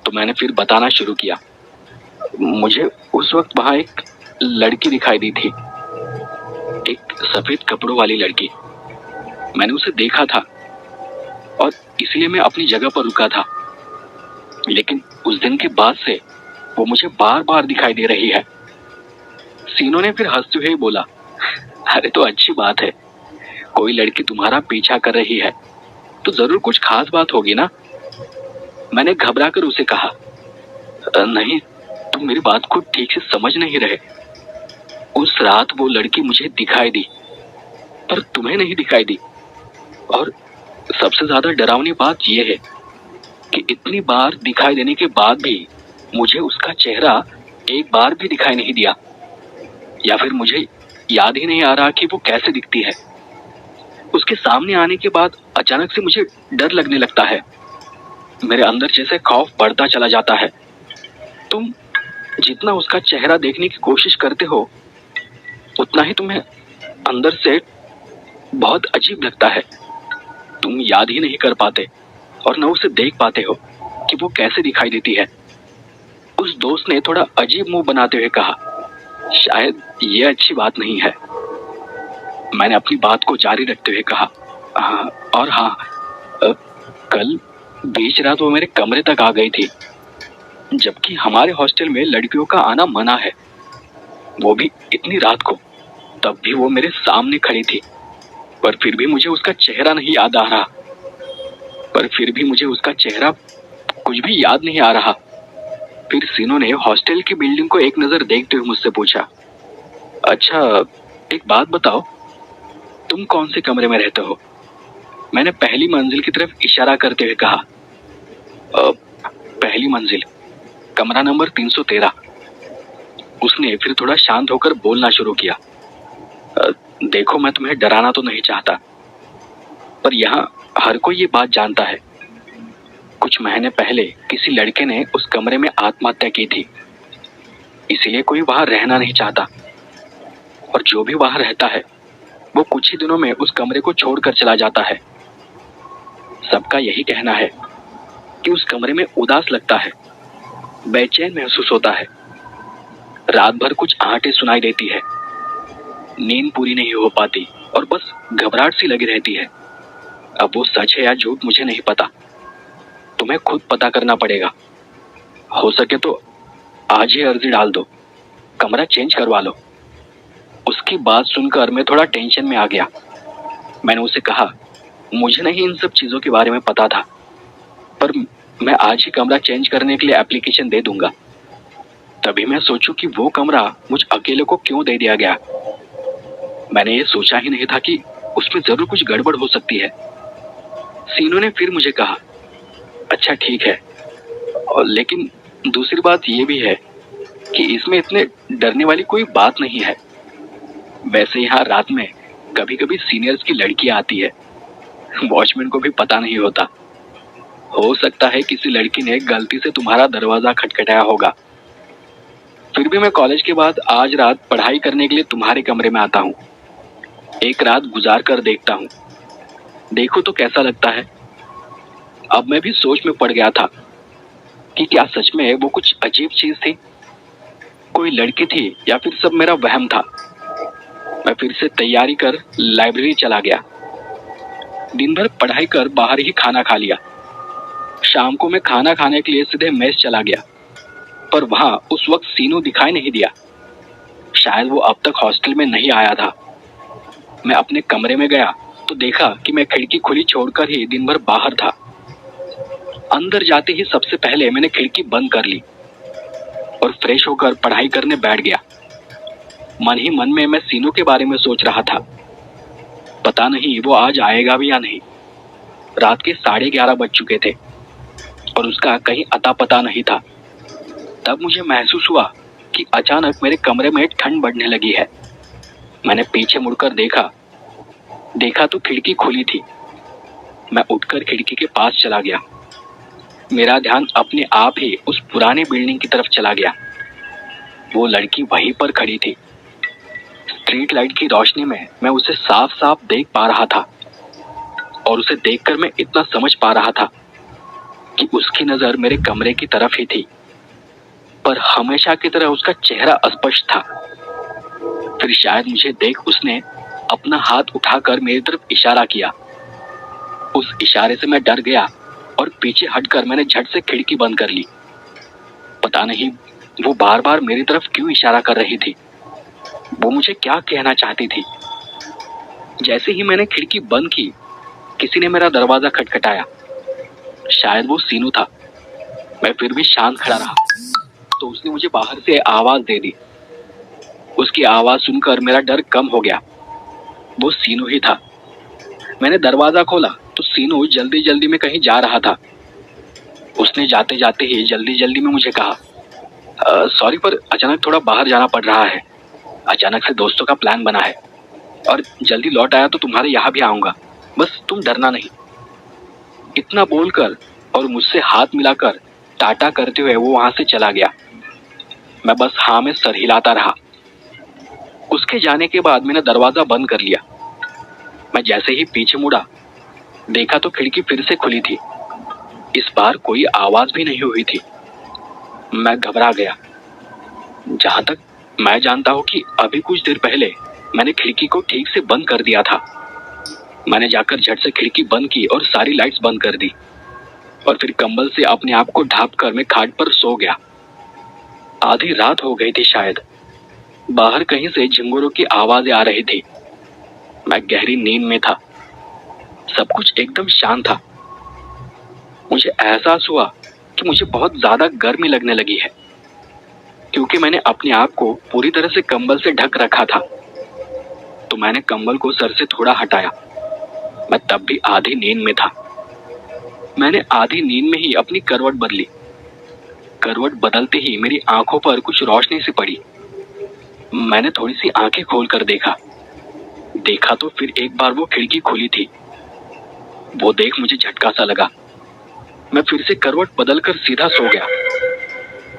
तो मैंने फिर बताना शुरू किया। मुझे उस वक्त वहां एक लड़की दिखाई दी थी, एक सफेद कपड़ों वाली लड़की। मैंने उसे देखा था और इसलिए मैं अपनी जगह पर रुका था, लेकिन उस दिन के बाद से वो मुझे बार बार दिखाई दे रही है। सीनो ने फिर हंसते हुए बोला, अरे तो अच्छी बात है, कोई लड़की तुम्हारा पीछा कर रही है तो जरूर कुछ खास बात होगी ना। मैंने घबरा कर उसे कहा, नहीं, तुम मेरी बात को ठीक से समझ नहीं रहे। उस रात वो लड़की मुझे दिखाई दी पर तुम्हें नहीं दिखाई दी। और सबसे ज्यादा डरावनी बात यह है कि इतनी बार दिखाई देने के बाद भी मुझे उसका चेहरा एक बार भी दिखाई नहीं दिया, या फिर मुझे याद ही नहीं आ रहा कि वो कैसे दिखती है। उसके सामने आने के बाद अचानक से मुझे डर लगने लगता है। मेरे अंदर जैसे खौफ बढ़ता चला जाता है। तुम जितना उसका चेहरा देखने की कोशिश करते हो उतना ही तुम्हें अंदर से बहुत अजीब लगता है। तुम याद ही नहीं कर पाते और न उसे देख पाते हो कि वो कैसे दिखाई देती है। उस दोस्त ने थोड़ा अजीब मुंह बनाते हुए कहा, शायद ये अच्छी बात नहीं है। मैंने अपनी बात को जारी रखते हुए कहा, और हाँ, कल बीच रात वो मेरे कमरे तक आ गई थी, जबकि हमारे हॉस्टल में लड़कियों का आना मना है, वो भी इतनी रात को। तब भी वो मेरे सामने खड़ी थी, पर फिर भी मुझे उसका चेहरा नहीं याद आ रहा। कुछ भी याद नहीं आ रहा। फिर सीनो ने हॉस्टल की बिल्डिंग को एक नजर देखते हुए मुझसे पूछा, अच्छा एक बात बताओ, तुम कौन से कमरे में रहते हो? मैंने पहली मंजिल की तरफ इशारा करते हुए कहा, पहली मंजिल, कमरा नंबर 313। उसने फिर थोड़ा शांत होकर बोलना शुरू किया, देखो मैं तुम्हें डराना तो नहीं चाहता, पर यहाँ हर कोई ये बात जानता है। कुछ महीने पहले किसी लड़के ने उस कमरे में आत्महत्या की थी, इसीलिए कोई वहां रहना नहीं चाहता, और जो भी वहां रहता है वो कुछ ही दिनों में उस कमरे को छोड़कर चला जाता है। सबका यही कहना है कि उस कमरे में उदास लगता है, बेचैन महसूस होता है, रात भर कुछ आहटें सुनाई देती है, नींद पूरी नहीं हो पाती और बस घबराहट सी लगी रहती है। अब वो सच है या झूठ मुझे नहीं पता, तुम्हें खुद पता करना पड़ेगा। हो सके तो आज ही अर्जी डाल दो, कमरा चेंज करवा लो। उसकी बात सुनकर मैं थोड़ा टेंशन में आ गया। मैंने उसे कहा, मुझे नहीं इन सब चीजों के बारे में पता था, पर मैं आज ही कमरा चेंज करने के लिए एप्लीकेशन दे दूंगा। तभी मैं सोचूं कि वो कमरा मुझ अकेले को क्यों दे दिया गया। मैंने ये सोचा ही नहीं था कि उसमें जरूर कुछ गड़बड़ हो सकती है। सीनो ने फिर मुझे कहा, अच्छा ठीक है, और लेकिन दूसरी बात ये भी है कि इसमें इतने डरने वाली कोई बात नहीं है। वैसे यहाँ रात में कभी कभी सीनियर्स की लड़कियां आती है, वॉचमैन को भी पता नहीं होता। हो सकता है किसी लड़की ने गलती से तुम्हारा दरवाजा खटखटाया होगा। फिर भी मैं कॉलेज के बाद आज रात पढ़ाई करने के लिए तुम्हारे कमरे में आता हूँ, एक रात गुजार कर देखता हूँ, देखो तो कैसा लगता है। अब मैं भी सोच में पड़ गया था कि क्या सच में वो कुछ अजीब चीज थी, कोई लड़की थी, या फिर सब मेरा वहम था। मैं फिर से तैयारी कर लाइब्रेरी चला गया। दिन भर पढ़ाई कर बाहर ही खाना खा लिया। शाम को मैं खाना खाने के लिए सीधे मेस चला गया, पर वहां उस वक्त सीनू दिखाई नहीं दिया। शायद वो अब तक हॉस्टल में नहीं आया था। मैं अपने कमरे में गया तो देखा कि मैं खिड़की खुली छोड़कर ही दिन भर बाहर था। अंदर जाते ही सबसे पहले मैंने खिड़की बंद कर ली और फ्रेश होकर पढ़ाई करने बैठ गया। मन ही मन में मैं सीनू के बारे में सोच रहा था। पता नहीं वो आज आएगा भी या नहीं। रात के 11:30 बज चुके थे और उसका कहीं अता पता नहीं था। तब मुझे महसूस हुआ कि अचानक मेरे कमरे में ठंड बढ़ने लगी है। मैंने पीछे मुड़कर देखा तो खिड़की खुली थी। मैं उठकर खिड़की के पास चला गया। मेरा ध्यान अपने आप ही उस पुराने बिल्डिंग की तरफ चला गया। वो लड़की वहीं पर खड़ी थी। स्ट्रीट लाइट की रोशनी में मैं उसे साफ साफ देख पा रहा था और उसे देखकर मैं इतना समझ पा रहा था कि उसकी नजर मेरे कमरे की तरफ ही थी, पर हमेशा की तरह उसका चेहरा अस्पष्ट था। फिर शायद मुझे देख उसने अपना हाथ उठाकर मेरी तरफ इशारा किया। उस इशारे से मैं डर गया और पीछे हटकर मैंने झट से खिड़की बंद कर ली। पता नहीं वो बार बार मेरी तरफ क्यों इशारा कर रही थी। वो मुझे क्या कहना चाहती थी। जैसे ही मैंने खिड़की बंद की, किसी ने मेरा दरवाजा खटखटाया। शायद वो सीनू था। मैं फिर भी शांत खड़ा रहा तो उसने मुझे बाहर से आवाज दे दी। उसकी आवाज सुनकर मेरा डर कम हो गया। वो सीनू ही था। मैंने दरवाजा खोला तो सीनू जल्दी जल्दी में कहीं जा रहा था। उसने जाते जाते ही जल्दी जल्दी में मुझे कहा, सॉरी पर अचानक थोड़ा बाहर जाना पड़ रहा है। अचानक से दोस्तों का प्लान बना है और जल्दी लौट आया तो तुम्हारे यहाँ भी आऊंगा, बस तुम डरना नहीं। इतना बोलकर और मुझसे हाथ मिलाकर टाटा करते हुए वो वहां से चला गया। मैं बस हाँ में सर हिलाता रहा। उसके जाने के बाद मैंने दरवाजा बंद कर लिया। मैं जैसे ही पीछे मुड़ा, देखा तो खिड़की फिर से खुली थी। इस बार कोई आवाज भी नहीं हुई थी। मैं घबरा गया। जहां तक मैं जानता हूं कि अभी कुछ देर पहले मैंने खिड़की को ठीक से बंद कर दिया था। मैंने जाकर झट से खिड़की बंद की और सारी लाइट्स बंद कर दी और फिर कंबल से अपने आप को ढांप कर मैं खाट पर सो गया। आधी रात हो गई थी शायद। बाहर कहीं से झिंगुरों की आवाजें आ रही थी। मैं गहरी नींद में था। सब कुछ एकदम शांत था। मुझे एहसास हुआ कि मुझे बहुत ज्यादा गर्मी लगने लगी है, क्योंकि मैंने अपने आप को पूरी तरह से कंबल से ढक रखा था। तो मैंने कंबल को सर से थोड़ा हटाया। मैं तब भी आधी नींद में था। मैंने आधी नींद में ही अपनी करवट बदली। करवट बदलते ही मेरी आंखों पर कुछ रोशनी सी पड़ी। मैंने थोड़ी सी आंखें खोलकर देखा तो फिर एक बार वो खिड़की खुली थी। वो देख मुझे झटका सा लगा। मैं फिर से करवट बदलकर सीधा सो गया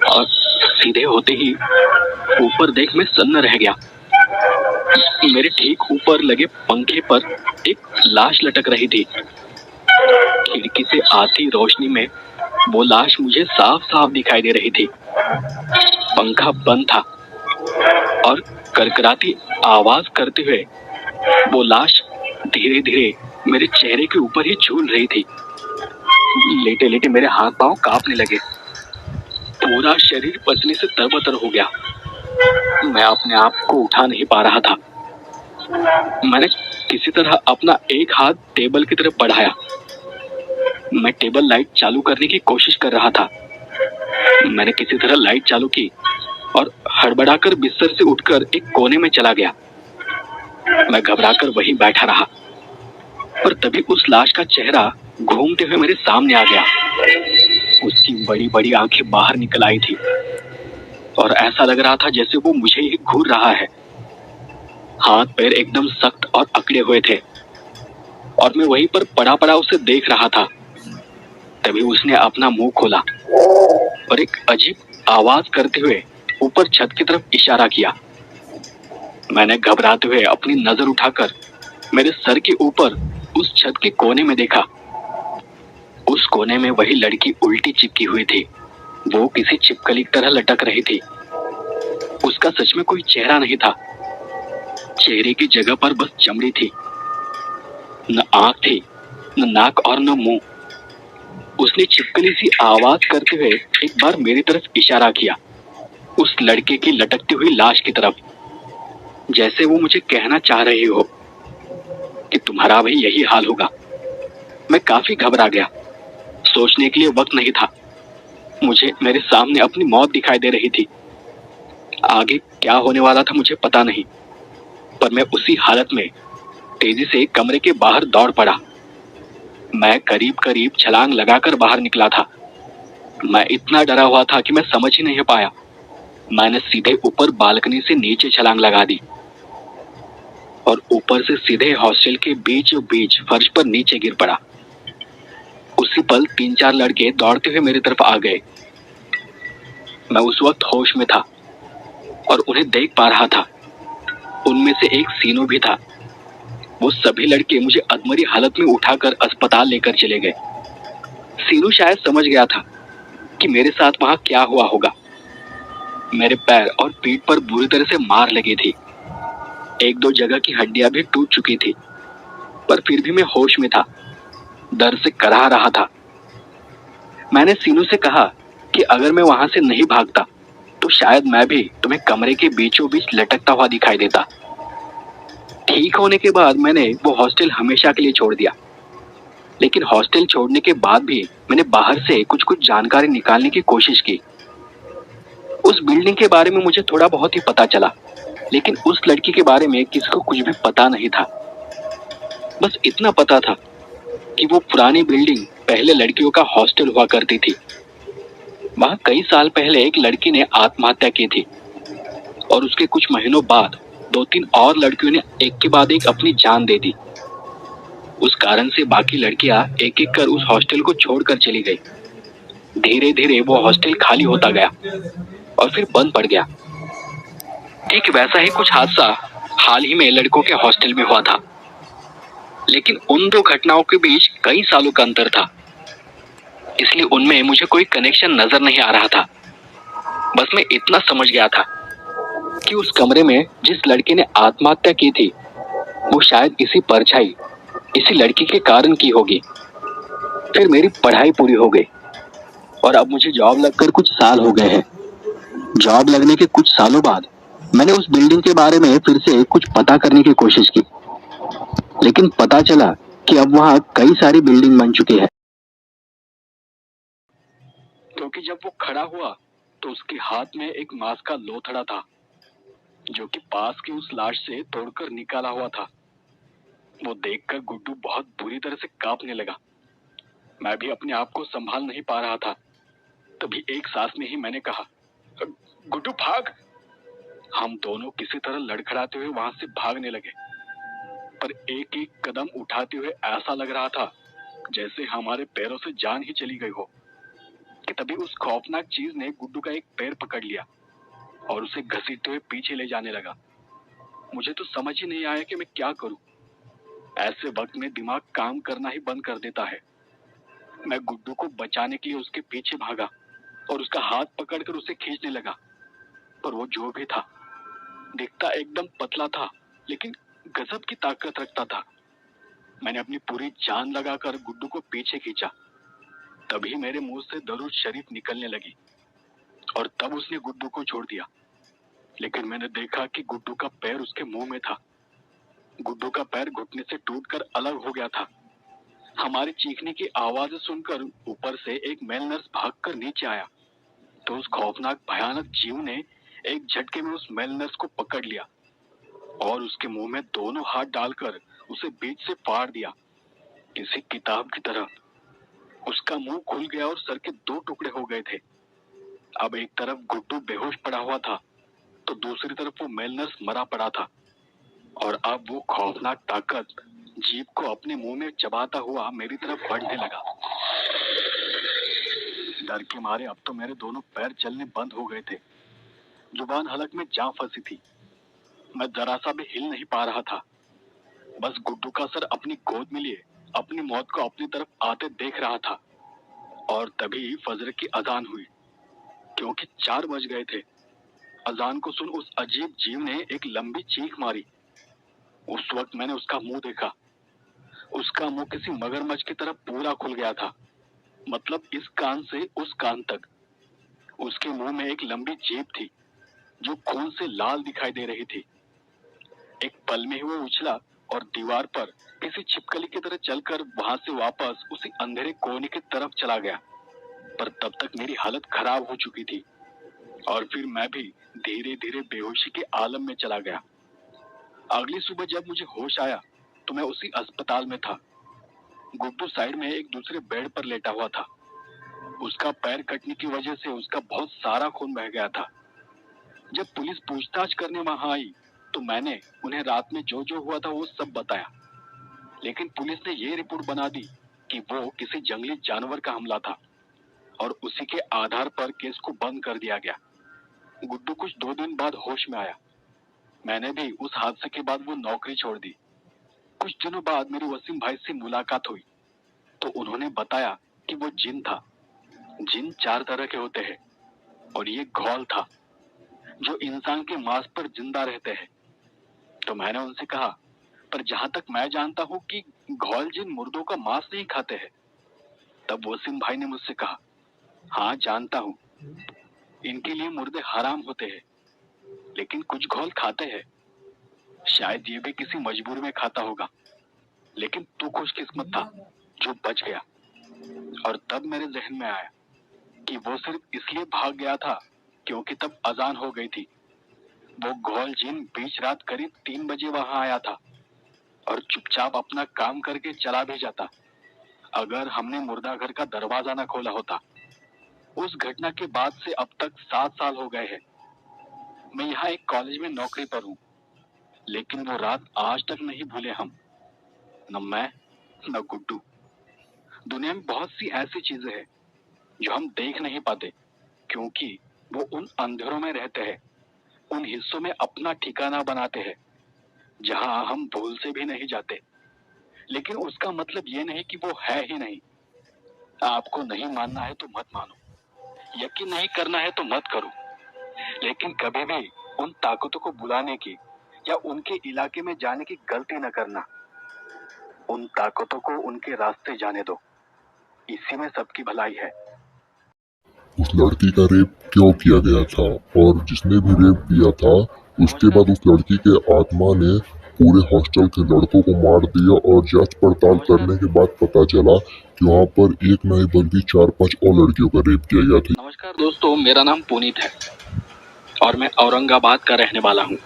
और सीधे होते ही ऊपर देख मैं सन्न रह गया। मेरे ठीक ऊपर लगे पंखे पर एक लाश लटक रही थी। खिड़की से आती रोशनी में वो लाश मुझे साफ साफ दिखाई दे रही थी। पंखा बंद था और करकराती आवाज करते हुए वो लाश धीरे धीरे मेरे चेहरे के ऊपर ही झूल रही थी। लेटे लेटे मेरे हाथ पांव कांपने लगे। पूरा शरीर पसीने से तरबतर हो गया। मैं अपने आप को उठा नहीं पा रहा था। मैंने किसी तरह अपना एक हाथ टेबल की तरफ बढ़ाया। मैं टेबल लाइट चालू करने की कोशिश कर रहा था। मैंने किसी तरह लाइट चालू की और हड़बड़ाकर बिस्तर से उठकर एक कोने में चला गया। मैं घबराकर वहीं बैठा रहा, पर तभी उस लाश का चेहरा घूमते हुए मेरे सामने आ गया। उसकी बड़ी बड़ी आंखें बाहर निकल आई थी और ऐसा लग रहा था जैसे वो मुझे ही घूर रहा है। हाथ पैर एकदम सख्त और अकड़े हुए थे और मैं वहीं पर पड़ा पड़ा उसे देख रहा था। तभी उसने अपना मुंह खोला और एक अजीब आवाज करते हुए ऊपर छत की तरफ इशारा किया। मैंने घबराते हुए अपनी नजर उठाकर मेरे सर के ऊपर उस छत के कोने में देखा। उस कोने में वही लड़की उल्टी चिपकी हुई थी। वो किसी छिपकली की तरह लटक रही थी। उसका सच में कोई चेहरा नहीं था। चेहरे की जगह पर बस चमड़ी थी। न आंख थी न नाक और न मुंह। उसने छिपकली सी आवाज करते हुए एक बार मेरी तरफ इशारा किया, उस लड़के की लटकती हुई लाश की तरफ, जैसे वो मुझे कहना चाह रही हो कि तुम्हारा भी यही हाल होगा। मैं काफी घबरा गया। सोचने के लिए वक्त नहीं था। मुझे मेरे सामने अपनी मौत दिखाई दे रही थी। आगे क्या होने वाला था मुझे पता नहीं, पर मैं उसी हालत में तेजी से कमरे के बाहर दौड़ पड़ा। मैं करीब करीब छलांग लगाकर बाहर निकला था। मैं इतना डरा हुआ था कि मैं समझ ही नहीं पाया। मैंने सीधे ऊपर बालकनी से नीचे छलांग लगा दी और ऊपर से सीधे हॉस्टल के बीचों बीच फर्श पर नीचे गिर पड़ा। उसी पल 3-4 लड़के दौड़ते हुए मेरी तरफ आ गए। मैं उस वक्त होश में था और उन्हें देख पा रहा था। उनमें से एक सीनू भी था। वो सभी लड़के मुझे अधमरी हालत में उठाकर अस्पताल लेकर चले गए। सीनू शायद समझ गया था कि मेरे साथ वहां क्या हुआ होगा। मेरे पैर और पीठ पर बुरी तरह से मार लगी थी। 1-2 जगह की हड्डियां भी टूट चुकी थी, पर फिर भी मैं होश में था, दर्द से कराह रहा था। मैंने सीनू से कहा कि अगर मैं वहां से नहीं भागता तो शायद मैं भी तुम्हें कमरे के बीचों बीच लटकता हुआ दिखाई देता। ठीक होने के बाद मैंने वो हॉस्टल हमेशा के लिए छोड़ दिया, लेकिन हॉस्टल छोड़ने के बाद भी मैंने बाहर से कुछ कुछ जानकारी निकालने की कोशिश की। उस बिल्डिंग के बारे में मुझे थोड़ा बहुत ही पता चला, लेकिन उस लड़की के बारे में किसी को कुछ भी पता नहीं था। बस इतना पता था कि वो पुरानी बिल्डिंग पहले लड़कियों का हॉस्टल हुआ करती थी। वहां कई साल पहले एक लड़की ने आत्महत्या की थी और उसके कुछ महीनों बाद 2-3 और लड़कियों ने एक के बाद एक अपनी जान दे दी। उस कारण से बाकी लड़कियां एक एक कर उस हॉस्टल को छोड़कर चली गई। धीरे धीरे वो हॉस्टल खाली होता गया और फिर बंद पड़ गया। ठीक वैसा ही कुछ हादसा हाल ही में लड़कों के हॉस्टल में हुआ था, लेकिन उन 2 घटनाओं के बीच कई सालों का अंतर था, इसलिए उनमें मुझे कोई कनेक्शन नजर नहीं आ रहा था। बस मैं इतना समझ गया था कि उस कमरे में जिस लड़के ने आत्महत्या की थी वो शायद इसी परछाई, इसी लड़की के कारण की होगी। फिर मेरी पढ़ाई पूरी हो गई और अब मुझे जॉब लगकर कुछ साल हो गए हैं। जॉब लगने के कुछ सालों बाद मैंने उस बिल्डिंग के बारे में फिर से कुछ पता करने की कोशिश की, लेकिन पता चला कि अब वहां कई सारी बिल्डिंग बन चुकी है। क्योंकि जब वो खड़ा हुआ तो उसके हाथ में एक मांस का लोथड़ा था, जो कि पास की उस लाश से तोड़कर निकाला हुआ था। वो देखकर गुड्डू बहुत बुरी तरह से कांपने लगा। मैं भी अपने आप को संभाल नहीं पा रहा था। तभी एक सांस में ही मैंने कहा, गुड्डू भाग। हम दोनों किसी तरह लड़खड़ाते हुए वहां से भागने लगे, पर एक एक कदम उठाते हुए ऐसा लग रहा था जैसे हमारे पैरों से जान ही चली गई हो। कि तभी उस खौफनाक चीज ने गुड्डू का एक पैर पकड़ लिया और उसे घसीटते हुए पीछे ले जाने लगा। मुझे तो समझ ही नहीं आया कि मैं क्या करूं। ऐसे वक्त में दिमाग काम करना ही बंद कर देता है। मैं गुड्डू को बचाने के लिए उसके पीछे भागा और उसका हाथ पकड़कर उसे खींचने लगा, पर वो जो भी था, दिखता एकदम पतला था, लेकिन गजब की ताकत रखता था। मैंने अपनी पूरी जान लगाकर गुड्डू को पीछे खींचा। तभी मेरे मुंह से दरूद शरीफ निकलने लगी और तब उसने गुड्डू को छोड़ दिया। लेकिन मैंने देखा कि गुड्डू का पैर उसके मुंह में था। गुड्डू का पैर घुटने से टूटकर अलग हो गया था। हमारी चीखने की आवाज सुनकर ऊपर से एक मेल नर्स भागकर नीचे आया, तो उस खौफनाक भयानक जीव ने एक झटके में उस मेल नर्स को पकड़ लिया और उसके मुंह में दोनों हाथ डालकर उसे बीच से फाड़ दिया। किसी किताब की तरह उसका मुंह खुल गया और सर के 2 टुकड़े हो गए थे। अब एक तरफ गुड्डू बेहोश पड़ा हुआ था, तो दूसरी तरफ वो मेल नर्स मरा पड़ा था और अब वो खौफनाक ताकत जीभ को अपने मुंह में चबाता हुआ मेरी तरफ बढ़ने लगा। डर के मारे अब तो मेरे दोनों पैर चलने बंद हो गए थे। जुबान हलक में जा फंसी थी। मैं जरा सा भी हिल नहीं पा रहा था। बस गुड्डू का सर अपनी गोद में लिए अपनी मौत को अपनी तरफ आते देख रहा था। और तभी फजर की अजान हुई, क्योंकि 4 बज गए थे। अजान को सुन उस अजीब जीव ने एक लंबी चीख मारी। उस वक्त मैंने उसका मुंह देखा। उसका मुंह किसी मगरमच्छ की तरह पूरा खुल गया था, मतलब इस कान से उस कान तक। उसके मुंह में एक लंबी जीभ थी जो खून से लाल दिखाई दे रही थी। एक पल में ही वो उछला और दीवार पर किसी छिपकली की तरह चलकर वहां से वापस उसी अंधेरे कोने की तरफ चला गया। पर तब तक मेरी हालत खराब हो चुकी थी और फिर मैं भी धीरे धीरे बेहोशी के आलम में चला गया। अगली सुबह जब मुझे होश आया तो मैं उसी अस्पताल में था। गुड्डू साइड में एक दूसरे बेड पर लेटा हुआ था। उसका पैर कटने की वजह से उसका बहुत सारा खून बह गया था। जब पुलिस पूछताछ करने वहां आई तो मैंने उन्हें रात में जो जो हुआ था वो सब बताया, लेकिन पुलिस ने ये रिपोर्ट बना दी कि वो किसी जंगली जानवर का हमला था और उसी के आधार पर केस को बंद कर दिया गया। गुड्डू कुछ 2 दिन बाद होश में आया। मैंने भी उस हादसे के बाद वो नौकरी छोड़ दी। कुछ दिनों बाद मेरी वसीम भाई से मुलाकात हुई तो उन्होंने बताया कि वो जिन था। जिन 4 तरह के होते हैं और ये घौल था जो इंसान के मांस पर जिंदा रहते हैं। तो मैंने उनसे कहा, पर जहां तक मैं जानता हूँ कि घौल जिन मुर्दों का मांस नहीं खाते हैं। तब वसीम भाई ने मुझसे कहा, हाँ जानता हूँ, इनके लिए मुर्दे हराम होते हैं, लेकिन कुछ घौल खाते हैं। शायद ये भी किसी मजबूरी में खाता होगा, लेकिन तू खुशकिस्मत था जो बच गया। और तब मेरे जहन में आया कि वो सिर्फ इसलिए भाग गया था क्योंकि तब अजान हो गई थी। वो घौल जिन बीच रात करीब 3 बजे वहां आया था और चुपचाप अपना काम करके चला भी जाता अगर हमने मुर्दा घर का दरवाजा न खोला होता। उस घटना के बाद से अब तक 7 साल हो गए हैं। मैं यहाँ एक कॉलेज में नौकरी पर हूँ, लेकिन वो रात आज तक नहीं भूले हम, न मैं न गुड्डू। दुनिया में बहुत सी ऐसी चीजें हैं जो हम देख नहीं पाते क्योंकि वो उन अंधेरों में रहते हैं, उन हिस्सों में अपना ठिकाना बनाते हैं जहां हम भूल से भी नहीं जाते। लेकिन उसका मतलब ये नहीं कि वो है ही नहीं। आपको नहीं मानना है तो मत मानो, यकीन नहीं करना है तो मत करो, लेकिन कभी भी उन ताकतों को बुलाने की या उनके इलाके में जाने की गलती न करना। उन ताकतों को उनके रास्ते जाने दो, इसी में सबकी भलाई है। उस लड़की का रेप क्यों किया गया था और जिसने भी रेप किया था उसके बाद उस लड़की के आत्मा ने पूरे हॉस्टल के लड़कों को मार दिया और जांच पड़ताल करने के बाद पता चला कि वहाँ पर एक नहीं बल्कि 4-5 और लड़कियों का रेप किया गया था। नमस्कार दोस्तों, मेरा नाम पुनीत है और मैं औरंगाबाद का रहने वाला हूँ।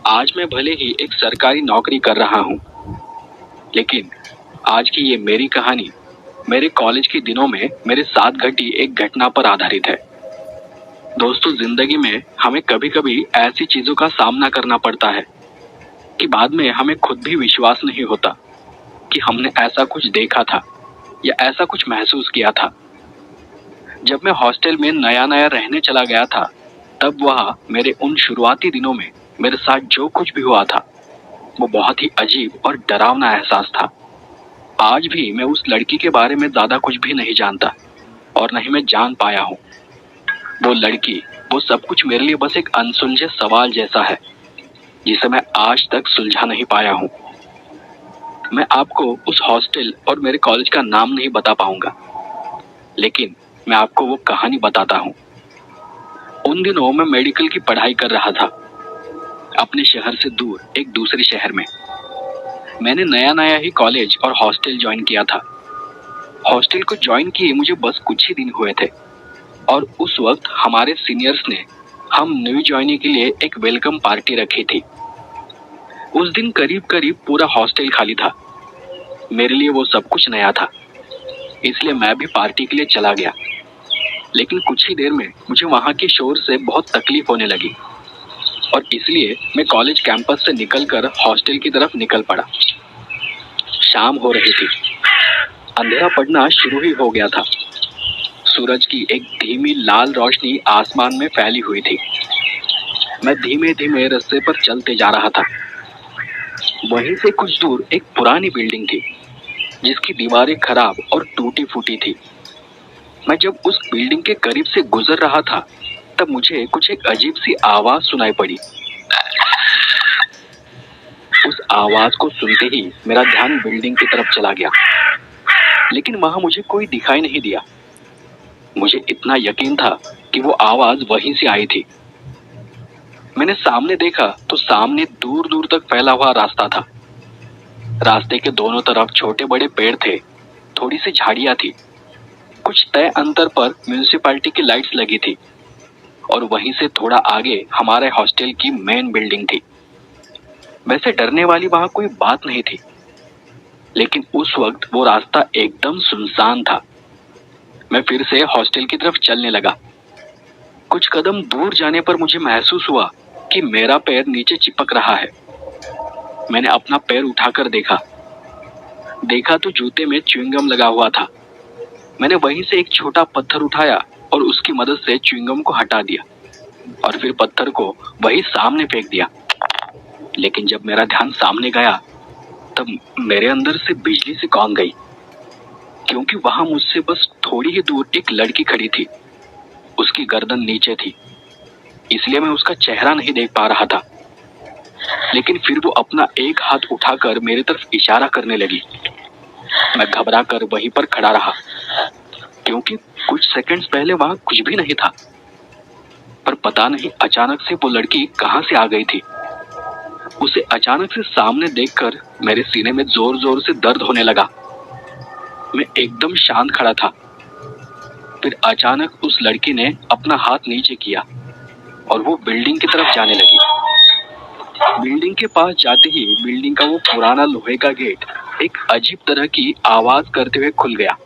आज मैं भले ही एक सरकारी नौकरी कर रहा हूँ, लेकिन आज की ये मेरी कहानी मेरे कॉलेज के दिनों में मेरे साथ घटी एक घटना पर आधारित है। दोस्तों, जिंदगी में हमें कभी कभी ऐसी चीजों का सामना करना पड़ता है कि बाद में हमें खुद भी विश्वास नहीं होता कि हमने ऐसा कुछ देखा था या ऐसा कुछ महसूस किया था। जब मैं हॉस्टल में नया नया रहने चला गया था, तब वह मेरे उन शुरुआती दिनों में मेरे साथ जो कुछ भी हुआ था वो बहुत ही अजीब और डरावना एहसास था। आज भी मैं उस लड़की के बारे में ज्यादा कुछ भी नहीं जानता और न ही मैं जान पाया हूँ। वो लड़की, वो सब कुछ मेरे लिए बस एक अनसुलझे सवाल जैसा है जिसे मैं आज तक सुलझा नहीं पाया हूँ। मैं आपको उस हॉस्टल और मेरे कॉलेज का नाम नहीं बता पाऊंगा, लेकिन मैं आपको वो कहानी बताता हूँ। उन दिनों मैं मेडिकल की पढ़ाई कर रहा था अपने शहर से दूर एक दूसरे शहर में। मैंने नया नया ही कॉलेज और हॉस्टल ज्वाइन किया था। हॉस्टल को ज्वाइन किए मुझे बस कुछ ही दिन हुए थे और उस वक्त हमारे सीनियर्स ने हम न्यू ज्वाइनी के लिए एक वेलकम पार्टी रखी थी। उस दिन करीब करीब पूरा हॉस्टल खाली था। मेरे लिए वो सब कुछ नया था, इसलिए मैं भी पार्टी के लिए चला गया। लेकिन कुछ ही देर में मुझे वहाँ के शोर से बहुत तकलीफ होने लगी और इसलिए मैं कॉलेज कैंपस से निकलकर हॉस्टल की तरफ निकल पड़ा। शाम हो रही थी, अंधेरा पड़ना शुरू ही हो गया था। सूरज की एक धीमी लाल रोशनी आसमान में फैली हुई थी। मैं धीमे धीमे रास्ते पर चलते जा रहा था। वहीं से कुछ दूर एक पुरानी बिल्डिंग थी जिसकी दीवारें खराब और टूटी फूटी थी। मैं जब उस बिल्डिंग के करीब से गुजर रहा था तब मुझे कुछ एक अजीब सी आवाज सुनाई पड़ी। उस आवाज को सुनते ही मेरा ध्यान बिल्डिंग की तरफ चला गया, लेकिन वहां मुझे कोई दिखाई नहीं दिया। मुझे इतना यकीन था कि वो आवाज वहीं से आई थी। मैंने सामने देखा तो सामने दूर दूर तक फैला हुआ रास्ता था। रास्ते के दोनों तरफ छोटे बड़े पेड़ थे, थोड़ी सी झाड़ियां थी। कुछ तय अंतर पर म्यूनिसिपैलिटी की लाइट्स लगी थी और वहीं से थोड़ा आगे हमारे हॉस्टल की मेन बिल्डिंग थी। वैसे डरने वाली वहां कोई बात नहीं थी, लेकिन उस वक्त वो रास्ता एकदम सुनसान था। मैं फिर से हॉस्टल की तरफ चलने लगा। कुछ कदम दूर जाने पर मुझे महसूस हुआ कि मेरा पैर नीचे चिपक रहा है। मैंने अपना पैर उठाकर देखा तो जूते में च्युइंगम लगा हुआ था। मैंने वहीं से एक छोटा पत्थर उठाया और उसकी मदद से च्युइंगम को हटा दिया और फिर पत्थर को वहीं सामने फेंक दिया। लेकिन जब मेरा ध्यान सामने गया तब मेरे अंदर से बिजली सी कौंध गई, क्योंकि वहां मुझसे बस थोड़ी ही दूर एक लड़की खड़ी थी। उसकी गर्दन नीचे थी, इसलिए मैं उसका चेहरा नहीं देख पा रहा था। लेकिन फिर वो अपना एक हाथ उठाकर मेरी तरफ इशारा करने लगी। मैं घबरा कर वहीं पर खड़ा रहा, क्योंकि कुछ सेकंड्स पहले वहां कुछ भी नहीं था। पर पता नहीं अचानक से वो लड़की कहां से आ गई थी। उसे अचानक से सामने देखकर मेरे सीने में जोर जोर से दर्द होने लगा। मैं एकदम शांत खड़ा था। फिर अचानक उस लड़की ने अपना हाथ नीचे किया और वो बिल्डिंग की तरफ जाने लगी। बिल्डिंग के पास जाते ही बिल्डिंग का वो पुराना लोहे का गेट एक अजीब तरह की आवाज करते हुए खुल गया।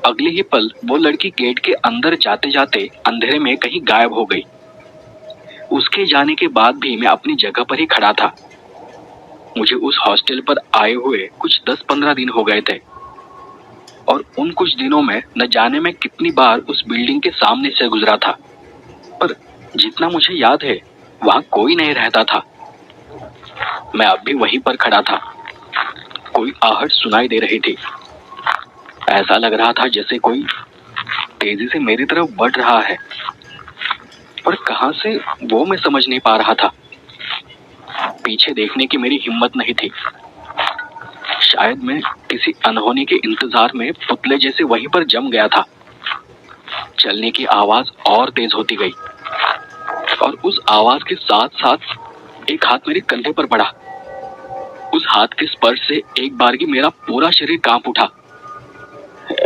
अगले ही पल वो लड़की गेट के अंदर जाते जाते अंधेरे में कहीं गायब हो गई। उसके जाने के बाद भी मैं अपनी जगह पर ही खड़ा था। मुझे उस हॉस्टल पर आए हुए कुछ 10-15 दिन हो गए थे और उन कुछ दिनों में न जाने मैं कितनी बार उस बिल्डिंग के सामने से गुजरा था, पर जितना मुझे याद है वहां कोई नहीं रहता था। मैं अब भी वहीं पर खड़ा था। कोई आहट सुनाई दे रही थी। ऐसा लग रहा था जैसे कोई तेजी से मेरी तरफ बढ़ रहा है, पर कहां से वो मैं समझ नहीं पा रहा था। पीछे देखने की मेरी हिम्मत नहीं थी। शायद मैं किसी अनहोनी के इंतजार में पुतले जैसे वहीं पर जम गया था। चलने की आवाज और तेज होती गई और उस आवाज के साथ साथ एक हाथ मेरे कंधे पर पड़ा। उस हाथ के स्पर्श से एक बारगी मेरा पूरा शरीर कांप उठा।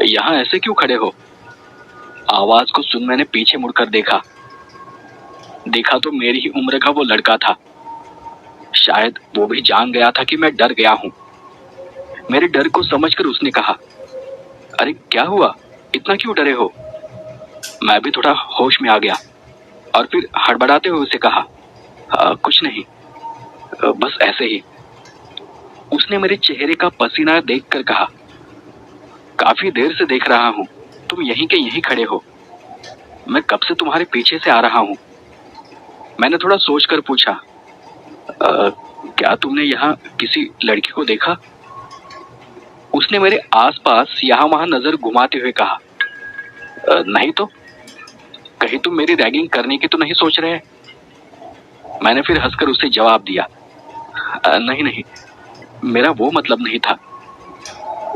यहाँ ऐसे क्यों खड़े हो? आवाज को सुन मैंने पीछे मुड़कर देखा तो मेरी ही उम्र का वो लड़का था। शायद वो भी जान गया था कि मैं डर गया हूँ। मेरे डर को समझकर उसने कहा, अरे क्या हुआ, इतना क्यों डरे हो? मैं भी थोड़ा होश में आ गया और फिर हड़बड़ाते हुए उसे कहा, कुछ नहीं, बस ऐसे ही। उसने मेरे चेहरे का पसीना देखकर कहा, काफी देर से देख रहा हूँ तुम यहीं के यहीं खड़े हो। मैं कब से तुम्हारे पीछे से आ रहा हूँ। मैंने थोड़ा सोचकर पूछा, क्या तुमने यहाँ किसी लड़की को देखा? उसने मेरे आसपास यहाँ वहां नजर घुमाते हुए कहा, नहीं तो। कहीं तुम मेरी रैगिंग करने की तो नहीं सोच रहे? मैंने फिर हंसकर उसे जवाब दिया, नहीं, मेरा वो मतलब नहीं था।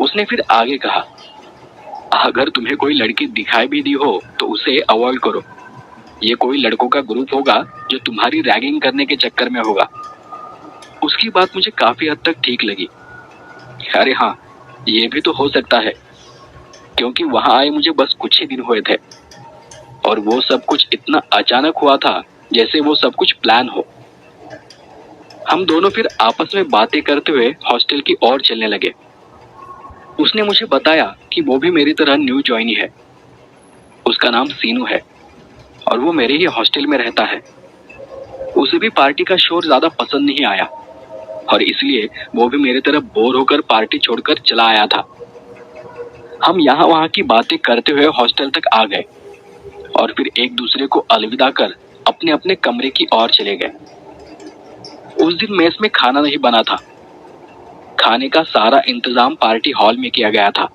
उसने फिर आगे कहा, अगर तुम्हें कोई लड़की दिखाई भी दी हो तो उसे अवॉइड करो। ये कोई लड़कों का ग्रुप होगा जो तुम्हारी रैगिंग करने के चक्कर में होगा। उसकी बात मुझे काफी हद तक ठीक लगी। अरे हाँ, ये भी तो हो सकता है, क्योंकि वहां आए मुझे बस कुछ ही दिन हुए थे और वो सब कुछ इतना अचानक हुआ था जैसे वो सब कुछ प्लान हो। हम दोनों फिर आपस में बातें करते हुए हॉस्टल की ओर चलने लगे। उसने मुझे बताया कि वो भी मेरी तरह न्यू ज्वाइनी है। उसका नाम सीनू है और वो मेरे ही हॉस्टल में रहता है। उसे भी पार्टी का शोर ज्यादा पसंद नहीं आया और इसलिए वो भी मेरी तरह बोर होकर पार्टी छोड़कर चला आया था। हम यहाँ वहाँ की बातें करते हुए हॉस्टल तक आ गए और फिर एक दूसरे को अलविदा कर अपने अपने कमरे की ओर चले गए। उस दिन मेस में खाना नहीं बना था। खाने का सारा इंतजाम पार्टी हॉल में किया गया था।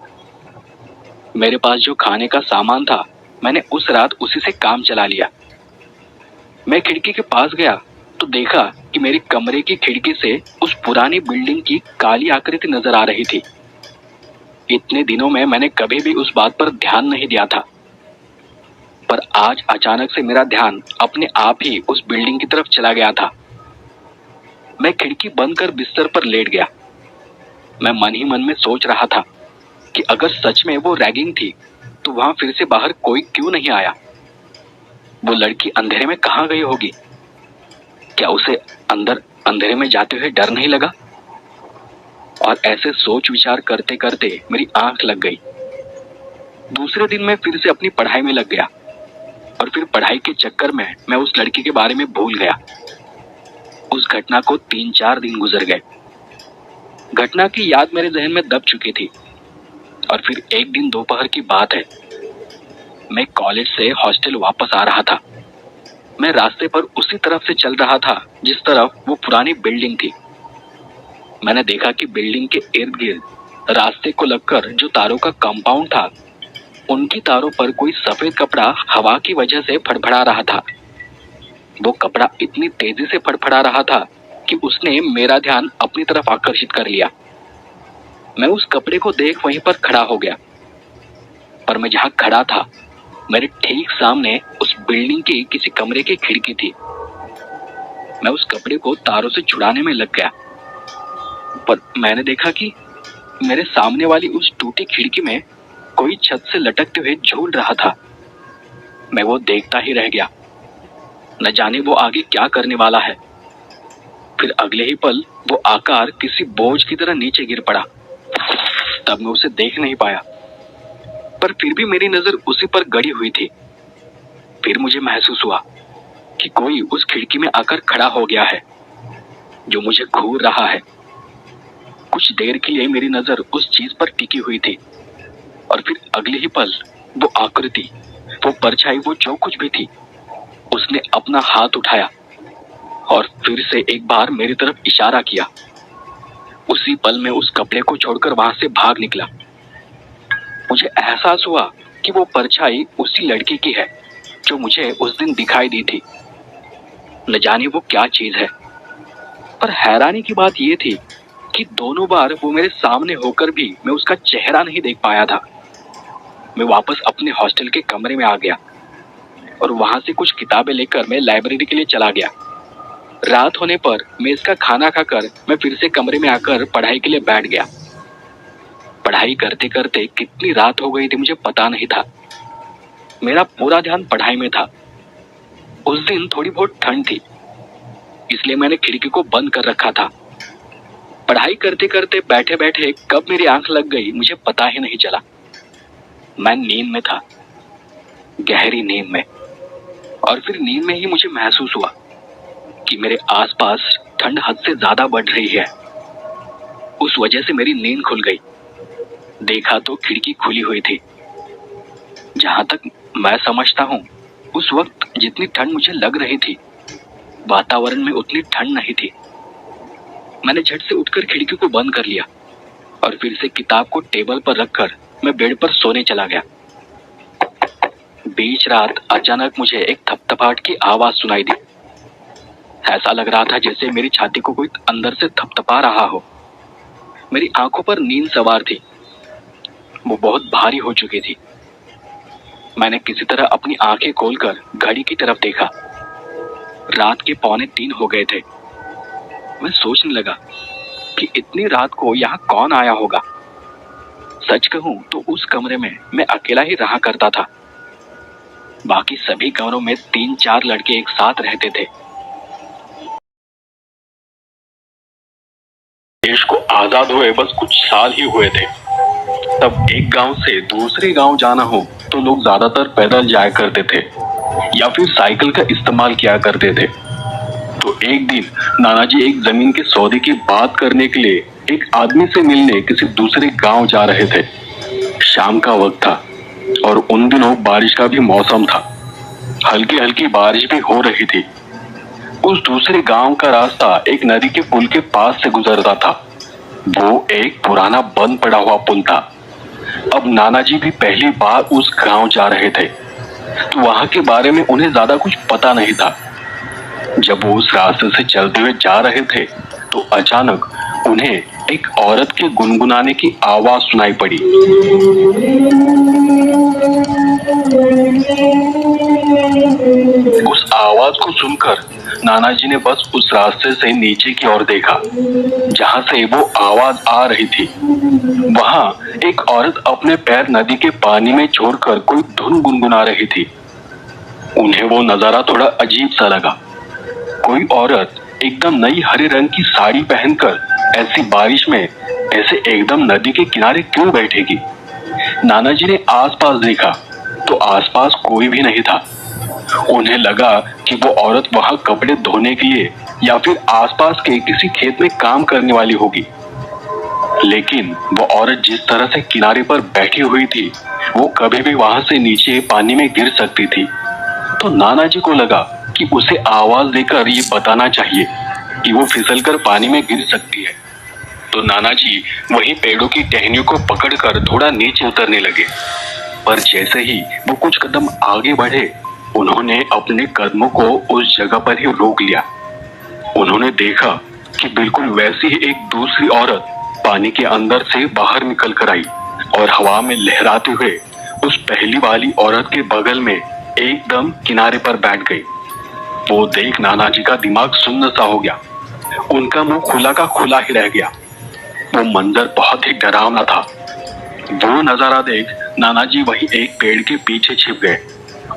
मेरे पास जो खाने का सामान था मैंने उस रात उसी से काम चला लिया। मैं खिड़की के पास गया तो देखा कि कि मेरे कमरे की खिड़की से उस पुरानी बिल्डिंग की काली आकृति नजर आ रही थी। इतने दिनों में मैंने कभी भी उस बात पर ध्यान नहीं दिया था, पर आज अचानक से मेरा ध्यान अपने आप ही उस बिल्डिंग की तरफ चला गया था। मैं खिड़की बंद कर बिस्तर पर लेट गया। मैं मन ही मन में सोच रहा था कि अगर सच में वो रैगिंग थी तो वहां फिर से बाहर कोई क्यों नहीं आया। वो लड़की अंधेरे में कहाँ गई होगी? क्या उसे अंदर अंधेरे में जाते हुए डर नहीं लगा? और ऐसे सोच विचार करते करते मेरी आंख लग गई। दूसरे दिन मैं फिर से अपनी पढ़ाई में लग गया और फिर पढ़ाई के चक्कर में मैं उस लड़की के बारे में भूल गया। उस घटना को 3-4 दिन गुजर गए। घटना की याद मेरे जहन में दब चुकी थी। और फिर एक दिन दोपहर की बात है, मैं कॉलेज से हॉस्टल वापस आ रहा था। मैं रास्ते पर उसी तरफ से चल रहा था जिस तरफ वो पुरानी बिल्डिंग थी। मैंने देखा कि बिल्डिंग के इर्द गिर्द रास्ते को लगकर जो तारों का कंपाउंड था, उनकी तारों पर कोई सफेद कपड़ा हवा की वजह से फड़फड़ा रहा था। वो कपड़ा इतनी तेजी से फड़फड़ा रहा था कि उसने मेरा ध्यान अपनी तरफ आकर्षित कर लिया। मैं उस कपड़े को देख वहीं पर खड़ा हो गया। पर मैं जहां खड़ा था, मेरे ठीक सामने उस बिल्डिंग की किसी कमरे की खिड़की थी। मैं उस कपड़े को तारों से छुड़ाने में लग गया, पर मैंने देखा कि मेरे सामने वाली उस टूटी खिड़की में कोई छत से लटकते हुए झूल रहा था। मैं वो देखता ही रह गया। न जाने वो आगे क्या करने वाला है। फिर अगले ही पल वो आकार किसी बोझ की तरह नीचे गिर पड़ा। तब मैं उसे देख नहीं पाया, पर फिर भी मेरी नजर उसी पर गड़ी हुई थी। फिर मुझे महसूस हुआ कि कोई उस खिड़की में आकर खड़ा हो गया है, जो मुझे घूर रहा है। कुछ देर के लिए मेरी नजर उस चीज पर टिकी हुई थी, और फिर अगले ही पल वो आकृति, वो परछाई, वो जो कुछ भी थी, उसने अपना हाथ उठाया और फिर से एक बार मेरी तरफ इशारा किया। उसी पल में उस कपड़े को छोड़कर वहां से भाग निकला। मुझे एहसास हुआ कि वो परछाई उसी लड़की की है जो मुझे उस दिन दिखाई दी थी। न जाने वो क्या चीज है, पर हैरानी की बात यह थी कि दोनों बार वो मेरे सामने होकर भी मैं उसका चेहरा नहीं देख पाया था। मैं वापस अपने हॉस्टल के कमरे में आ गया और वहां से कुछ किताबें लेकर मैं लाइब्रेरी के लिए चला गया। रात होने पर मेस का खाना खाकर मैं फिर से कमरे में आकर पढ़ाई के लिए बैठ गया। पढ़ाई करते करते कितनी रात हो गई थी मुझे पता नहीं था। मेरा पूरा ध्यान पढ़ाई में था। उस दिन थोड़ी बहुत ठंड थी, इसलिए मैंने खिड़की को बंद कर रखा था। पढ़ाई करते करते बैठे बैठे कब मेरी आंख लग गई मुझे पता ही नहीं चला। मैं नींद में था, गहरी नींद में। और फिर नींद में ही मुझे महसूस हुआ कि मेरे आसपास ठंड हद से ज्यादा बढ़ रही है। उस वजह से मेरी नींद खुल गई। देखा तो खिड़की खुली हुई थी। जहां तक मैं समझता हूँ, उस वक्त जितनी ठंड मुझे लग रही थी, वातावरण में उतनी ठंड नहीं थी। मैंने झट से उठकर खिड़की को बंद कर लिया और फिर से किताब को टेबल पर रखकर मैं बेड पर सोने चला गया। बीच रात अचानक मुझे एक थपथपाहट की आवाज सुनाई दी। ऐसा लग रहा था जैसे मेरी छाती को कोई अंदर से थपथपा रहा हो। मेरी आंखों पर नींद सवार थी, वो बहुत भारी हो चुकी थी। मैंने किसी तरह अपनी आंखें खोलकर घड़ी की तरफ देखा। रात के 2:45 हो गए थे। मैं सोचने लगा कि इतनी रात को यहाँ कौन आया होगा। सच कहूं तो उस कमरे में मैं अकेला ही रहा करता था। बाकी सभी कमरों में 3-4 लड़के एक साथ रहते थे। देश को आजाद हुए बस कुछ साल ही हुए थे। तब एक गांव से दूसरे गांव जाना हो तो लोग ज्यादातर पैदल जाया करते थे या फिर साइकिल का इस्तेमाल किया करते थे। तो एक दिन नानाजी एक जमीन के सौदे की बात करने के लिए एक आदमी से मिलने किसी दूसरे गांव जा रहे थे। शाम का वक्त था और उन दिनों बारिश का भी मौसम था। हल्की हल्की बारिश भी हो रही थी। उस दूसरे गांव का रास्ता एक नदी के पुल के पास से गुजरता था। वो एक पुराना बंद पड़ा हुआ पुल था। अब नानाजी भी पहली बार उस गांव जा रहे थे, तो वहां के बारे में उन्हें ज्यादा कुछ पता नहीं था। जब वो उस रास्ते से चलते हुए जा रहे थे तो अचानक उन्हें एक औरत के गुनगुनाने की आवाज सुनाई पड़ी। उस आवाज को सुनकर नाना जी ने बस उस रास्ते से नीचे की ओर देखा जहां से वो आवाज आ रही थी। वहां एक औरत अपने पैर नदी के पानी में छोड़कर कोई धुन गुनगुना रही थी। उन्हें वो नजारा थोड़ा अजीब सा लगा। कोई औरत एकदम नई हरे रंग की साड़ी पहनकर ऐसी बारिश में ऐसे एकदम नदी के किनारे क्यों बैठेगी? नाना जी ने आसपास देखा तो आसपास कोई भी नहीं था। उन्हें लगा कि वो औरत वहां कपड़े धोने के लिए या फिर आसपास के किसी खेत में काम करने वाली होगी। लेकिन वो औरत जिस तरह से किनारे पर बैठी हुई थी वो कभी भी वहां से नीचे पानी में गिर सकती थी। तो नाना जी को लगा कि उसे आवाज देकर ये बताना चाहिए कि वो फिसलकर पानी में गिर सकती है। तो नाना जी वही पेड़ों की टहनियों को पकड़कर थोड़ा नीचे उतरने लगे। पर जैसे ही वो कुछ कदम आगे बढ़े उन्होंने अपने कदमों को उस जगह पर ही रोक लिया। उन्होंने देखा कि बिल्कुल वैसी ही एक दूसरी औरत पानी के अंदर से बाहर निकल कर आई और हवा में लहराते हुए उस पहली वाली औरत के बगल में एकदम किनारे पर बैठ गई। वो देख नाना जी का दिमाग सुन्न सा हो गया। उनका मुंह खुला का खुला ही रह गया। वो मंजर बहुत ही डरावना था। वो नजारा देख नाना जी वही एक पेड़ के पीछे छिप गए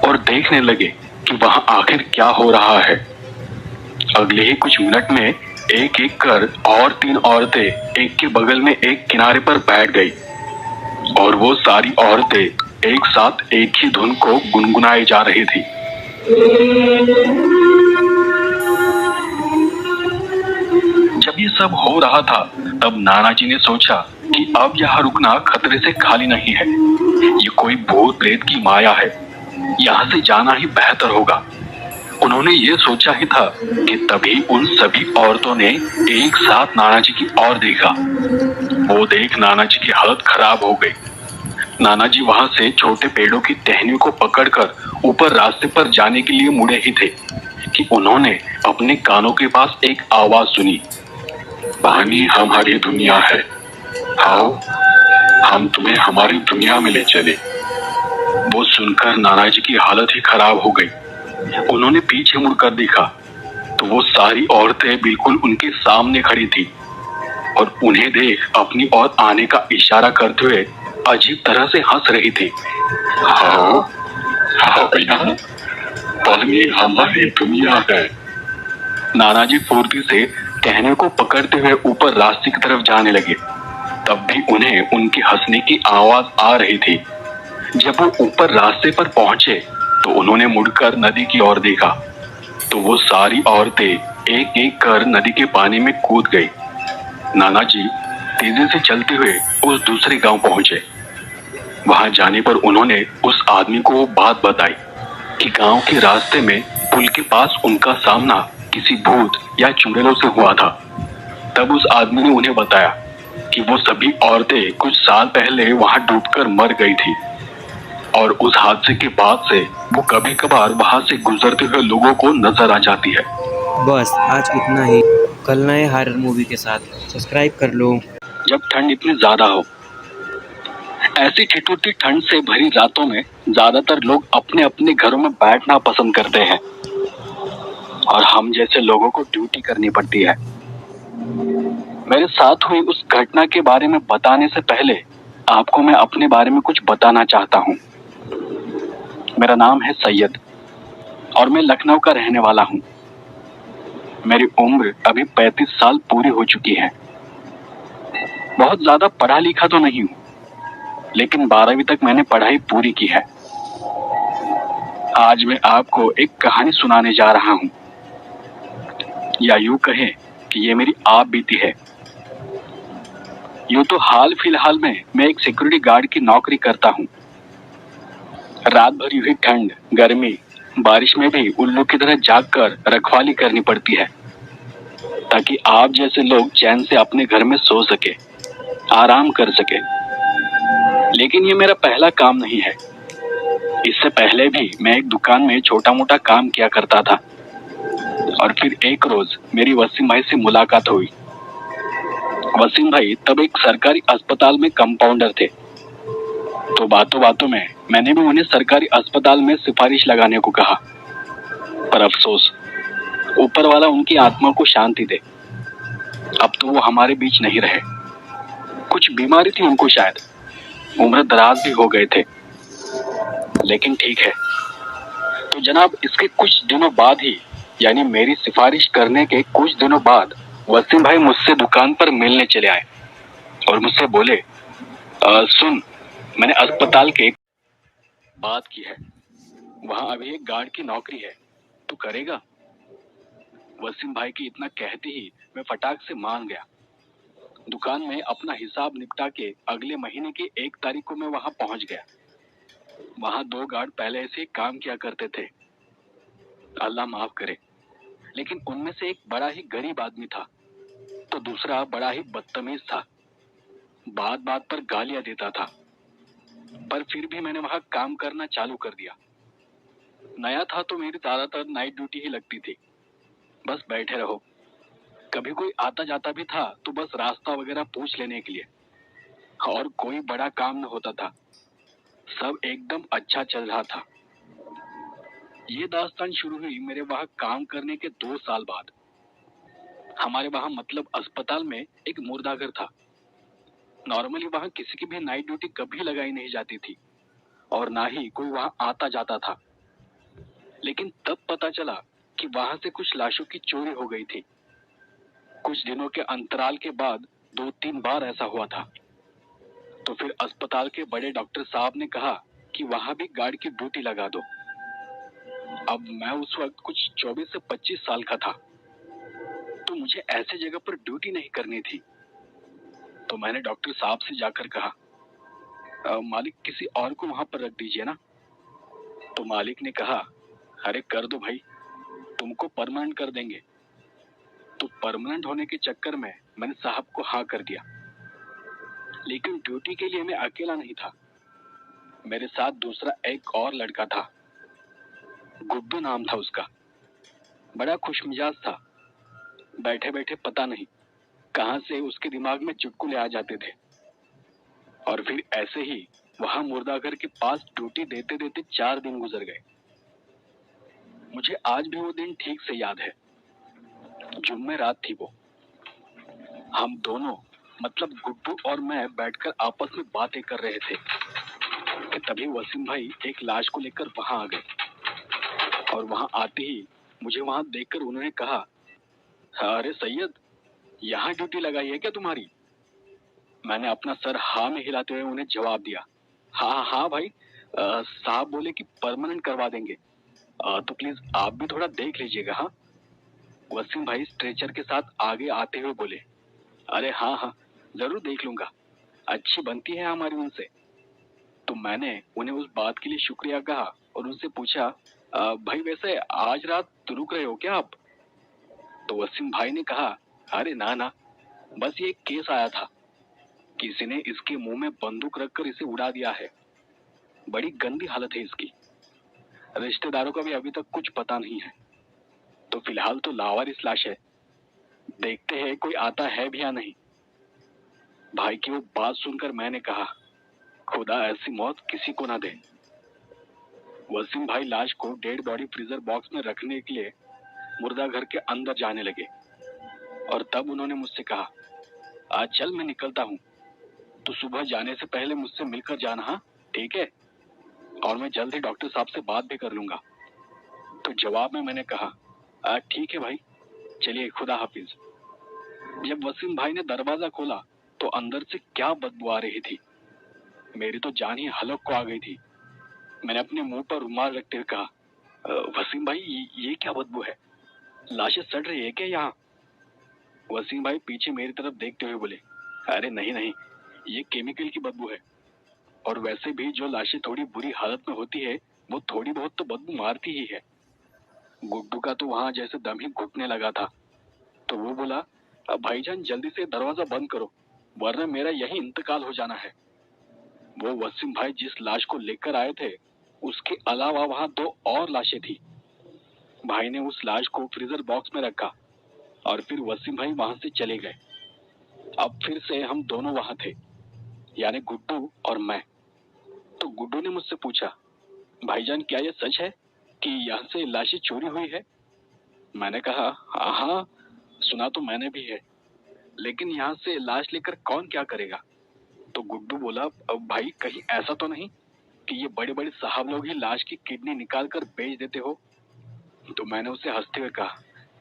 और देखने लगे कि वहां आखिर क्या हो रहा है। अगले ही कुछ मिनट में एक एक कर और 3 औरतें एक के बगल में एक किनारे पर बैठ गई और वो सारी औरतें एक साथ एक ही धुन को गुनगुनाई जा रही थी। जब ये सब हो रहा था तब नाना जी ने सोचा कि अब यहाँ रुकना खतरे से खाली नहीं है। ये कोई भूत प्रेत की माया है, यहाँ से जाना ही बेहतर होगा। उन्होंने ये सोचा ही था कि तभी उन सभी औरतों ने एक साथ नाना जी की ओर देखा। वो देख नाना जी की हालत खराब हो गई। नाना जी वहां से छोटे पेड़ों की टहनियों को पकड़कर ऊपर रास्ते पर जाने के लिए मुड़े ही थे कि उन्होंने अपने कानों के पास एक आवाज सुनी, पानी हमारी दुनिया है, आओ हम तुम्हें हमारी दुनिया में ले चले। वो सुनकर नाना जी की हालत ही खराब हो गई। उन्होंने पीछे मुड़कर देखा तो वो सारी औरतें बिल्कुल उनके सामने खड़ी थी और उन्हें देख अपनी ओर आने का इशारा करते हुए अजीब तरह से हंस रही थी। आओ भैया, पानी हमारी दुनिया है। नाना जी फुर्ती से टहने को पकड़ते हुए ऊपर रास्ते की तरफ जाने लगे। तब भी उन्हें उनकी हंसने की आवाज आ रही थी। जब वो ऊपर रास्ते पर पहुंचे तो उन्होंने मुड़कर नदी की ओर देखा तो वो सारी औरतें एक एक कर नदी के पानी में कूद गई। नाना जी तेजी से चलते हुए उस दूसरे गांव पहुंचे। वहां जाने पर उन्होंने उस आदमी को वो बात बताई कि गांव के रास्ते में पुल के पास उनका सामना किसी भूत या चुड़ैलों से हुआ था। तब उस आदमी ने उन्हें बताया कि वो सभी औरतें कुछ साल पहले वहां डूबकर मर गई थी और उस हादसे के बाद से वो कभी कभार वहां से गुजरते हुए लोगों को नजर आ जाती है। बस आज इतना ही। कल नए हॉरर मूवी के साथ सब्सक्राइब कर लो। जब ठंड इतनी ज्यादा हो, ऐसी ठिठुरती ठंड से भरी रातों में ज्यादातर लोग अपने अपने घरों में बैठना पसंद करते हैं और हम जैसे लोगों को ड्यूटी करनी पड़ती है। मेरे साथ हुई उस घटना के बारे में बताने से पहले आपको मैं अपने बारे में कुछ बताना चाहता हूँ। मेरा नाम है सैयद और मैं लखनऊ का रहने वाला हूँ। मेरी उम्र अभी 35 साल पूरी हो चुकी है। बहुत ज्यादा पढ़ा लिखा तो नहीं हूँ, लेकिन 12वीं तक मैंने पढ़ाई पूरी की है। आज मैं आपको एक कहानी सुनाने जा रहा हूँ, या यूं कहें कि ये मेरी आप बीती है। यूं तो हाल फिलहाल में मैं एक सिक्योरिटी गार्ड की नौकरी करता हूँ। रात भरी हुई ठंड, गर्मी, बारिश में भी उल्लू की तरह जागकर रखवाली करनी पड़ती है ताकि आप जैसे लोग चैन से अपने घर में सो सके, आराम कर सके। लेकिन ये मेरा पहला काम नहीं है। इससे पहले भी मैं एक दुकान में छोटा मोटा काम किया करता था। और फिर एक रोज मेरी वसीम भाई से मुलाकात हुई। वसीम भाई तब एक सरकारी अस्पताल में कंपाउंडर थे, तो बातों बातों में मैंने भी उन्हें सरकारी अस्पताल में सिफारिश लगाने को कहा। पर अफसोस, ऊपर वाला उनकी आत्मा को शांति दे, अब तो वो हमारे बीच नहीं रहे। कुछ बीमारी थी उनको, शायद उम्र दराज भी हो गए थे। लेकिन ठीक है। तो जनाब, इसके कुछ दिनों बाद ही, यानी मेरी सिफारिश करने के कुछ दिनों बाद, वसीम भाई मुझसे दुकान पर मिलने चले आए और मुझसे बोले, सुन, मैंने अस्पताल के बात की है, वहां अभी एक गार्ड की नौकरी है, तू करेगा? वसीम भाई की इतना कहते ही मैं फटाक से मान गया। दुकान में अपना हिसाब निपटा के अगले महीने की 1 तारीख को मैं वहां पहुंच गया। वहां 2 गार्ड पहले से काम किया करते थे, अल्लाह माफ करे, लेकिन उनमें से एक बड़ा ही गरीब आदमी था, तो दूसरा बड़ा ही बदतमीज था, बात बात पर गालियां देता था। पर फिर भी मैंने वहां काम करना चालू कर दिया। नया था तो मेरी ज्यादातर नाइट ड्यूटी ही लगती थी, बस बैठे रहो। कभी कोई आता जाता भी था तो बस रास्ता वगैरह पूछ लेने के लिए, और कोई बड़ा काम न होता था। सब एकदम अच्छा चल रहा था। ये दास्तान शुरू हुई मेरे वहां काम करने के 2 साल बाद। हमारे वहां मतलब अस्पताल में एक मुर्दाघर था। नॉर्मली वहां किसी की भी नाइट ड्यूटी कभी लगाई नहीं जाती थी और ना ही कोई वहां आता जाता था। लेकिन तब पता चला कि वहां से कुछ लाशों की चोरी हो गई थी। कुछ दिनों के अंतराल के बाद 2-3 बार ऐसा हुआ था। तो फिर अस्पताल के बड़े डॉक्टर साहब ने कहा कि वहां भी गार्ड की ड्यूटी लगा दो। अब मैं उस वक्त कुछ 24 से 25 साल का था, तो मुझे ऐसे जगह पर ड्यूटी नहीं करनी थी। तो मैंने डॉक्टर साहब से जाकर कहा, मालिक किसी और को वहां पर रख दीजिए ना। तो मालिक ने कहा, अरे कर दो भाई, तुमको परमानेंट कर देंगे। तो परमानेंट होने के चक्कर में मैंने साहब को हाँ कर दिया। लेकिन ड्यूटी के लिए मैं अकेला नहीं था, मेरे साथ दूसरा एक और लड़का था। गुड्डू नाम था उसका। बड़ा खुशमिजाज था। बैठे बैठे पता नहीं कहां से उसके दिमाग में चुटकुले आ जाते थे। और फिर ऐसे ही वहां मुर्दाघर के पास ड्यूटी देते देते 4 दिन गुजर गए। मुझे आज भी वो दिन ठीक से याद है। जुम्मे रात थी वो। हम दोनों मतलब गुड्डू और मैं बैठकर आपस में बातें कर रहे थे कि तभी वसीम भाई एक लाश को लेकर वहां आ गए। और वहां आते ही मुझे वहां देखकर उन्होंने कहा, अरे सैयद, यहाँ ड्यूटी लगाई है क्या तुम्हारी? मैंने अपना सर हाँ में हिलाते हुए उन्हें जवाब दिया, हाँ हाँ भाई, साहब बोले कि परमानेंट करवा देंगे, तो प्लीज आप भी थोड़ा देख लीजिएगा। हाँ। वसीम भाई स्ट्रेचर के साथ आगे आते हुए बोले, अरे हाँ हाँ जरूर देख लूंगा, अच्छी बनती है हमारी उनसे। तो मैंने उन्हें उस बात के लिए शुक्रिया कहा और उनसे पूछा, भाई वैसे आज रात रुक रहे हो क्या आप? तो वसीम भाई ने कहा, अरे ना ना, बस ये एक केस आया था, किसी ने इसके मुंह में बंदूक रखकर इसे उड़ा दिया है। बड़ी गंदी हालत है इसकी। रिश्तेदारों का भी अभी तक कुछ पता नहीं है, तो फिलहाल तो लावारिस लाश है। देखते हैं कोई आता है भी या नहीं। भाई की वो बात सुनकर मैंने कहा, खुदा ऐसी मौत किसी को ना दे। वसीम भाई लाश को डेड बॉडी फ्रीजर बॉक्स में रखने के लिए मुर्दा घर के अंदर जाने लगे और तब उन्होंने मुझसे कहा, आज चल मैं निकलता हूँ, तो सुबह जाने से पहले मुझसे मिलकर जाना। हाँ ठीक है, और मैं जल्द ही डॉक्टर साहब से बात भी कर लूंगा। तो जवाब में मैंने कहा, ठीक है भाई, चलिए खुदा हाफिज। जब वसीम भाई ने दरवाजा खोला तो अंदर से क्या बदबू आ रही थी, मेरी तो जान ही हलक को आ गई थी। मैंने अपने मुंह पर रुमाल रखते हुए कहा, वसीम भाई ये क्या बदबू है, लाशें सड़ रही है क्या यहाँ? वसीम भाई पीछे मेरी तरफ देखते हुए बोले, अरे नहीं नहीं, ये केमिकल की बदबू है, और वैसे भी जो लाशें थोड़ी बुरी हालत में होती है वो थोड़ी बहुत तो बदबू मारती ही है। गुड्डू का तो वहां जैसे दम ही घुटने लगा था, तो वो बोला, भाईजान जल्दी से दरवाजा बंद करो, वरना मेरा यही इंतकाल हो जाना है। वो वसीम भाई जिस लाश को लेकर आए थे उसके अलावा वहां 2 और लाशें थी। भाई ने उस लाश को फ्रीजर बॉक्स में रखा और फिर वसीम भाई वहां से चले गए। अब फिर से हम दोनों वहां थे, यानी गुड्डू और मैं। तो गुड्डू ने मुझसे पूछा, भाईजान क्या ये सच है कि यहाँ से लाशें चोरी हुई है? मैंने कहा, हाँ सुना तो मैंने भी है, लेकिन यहाँ से लाश लेकर कौन क्या करेगा? तो गुड्डू बोला, अब भाई कहीं ऐसा तो नहीं कि ये बड़े बड़े साहब लोग ही लाश की किडनी निकाल कर बेच देते हो? तो मैंने उसे हंसते हुए कहा,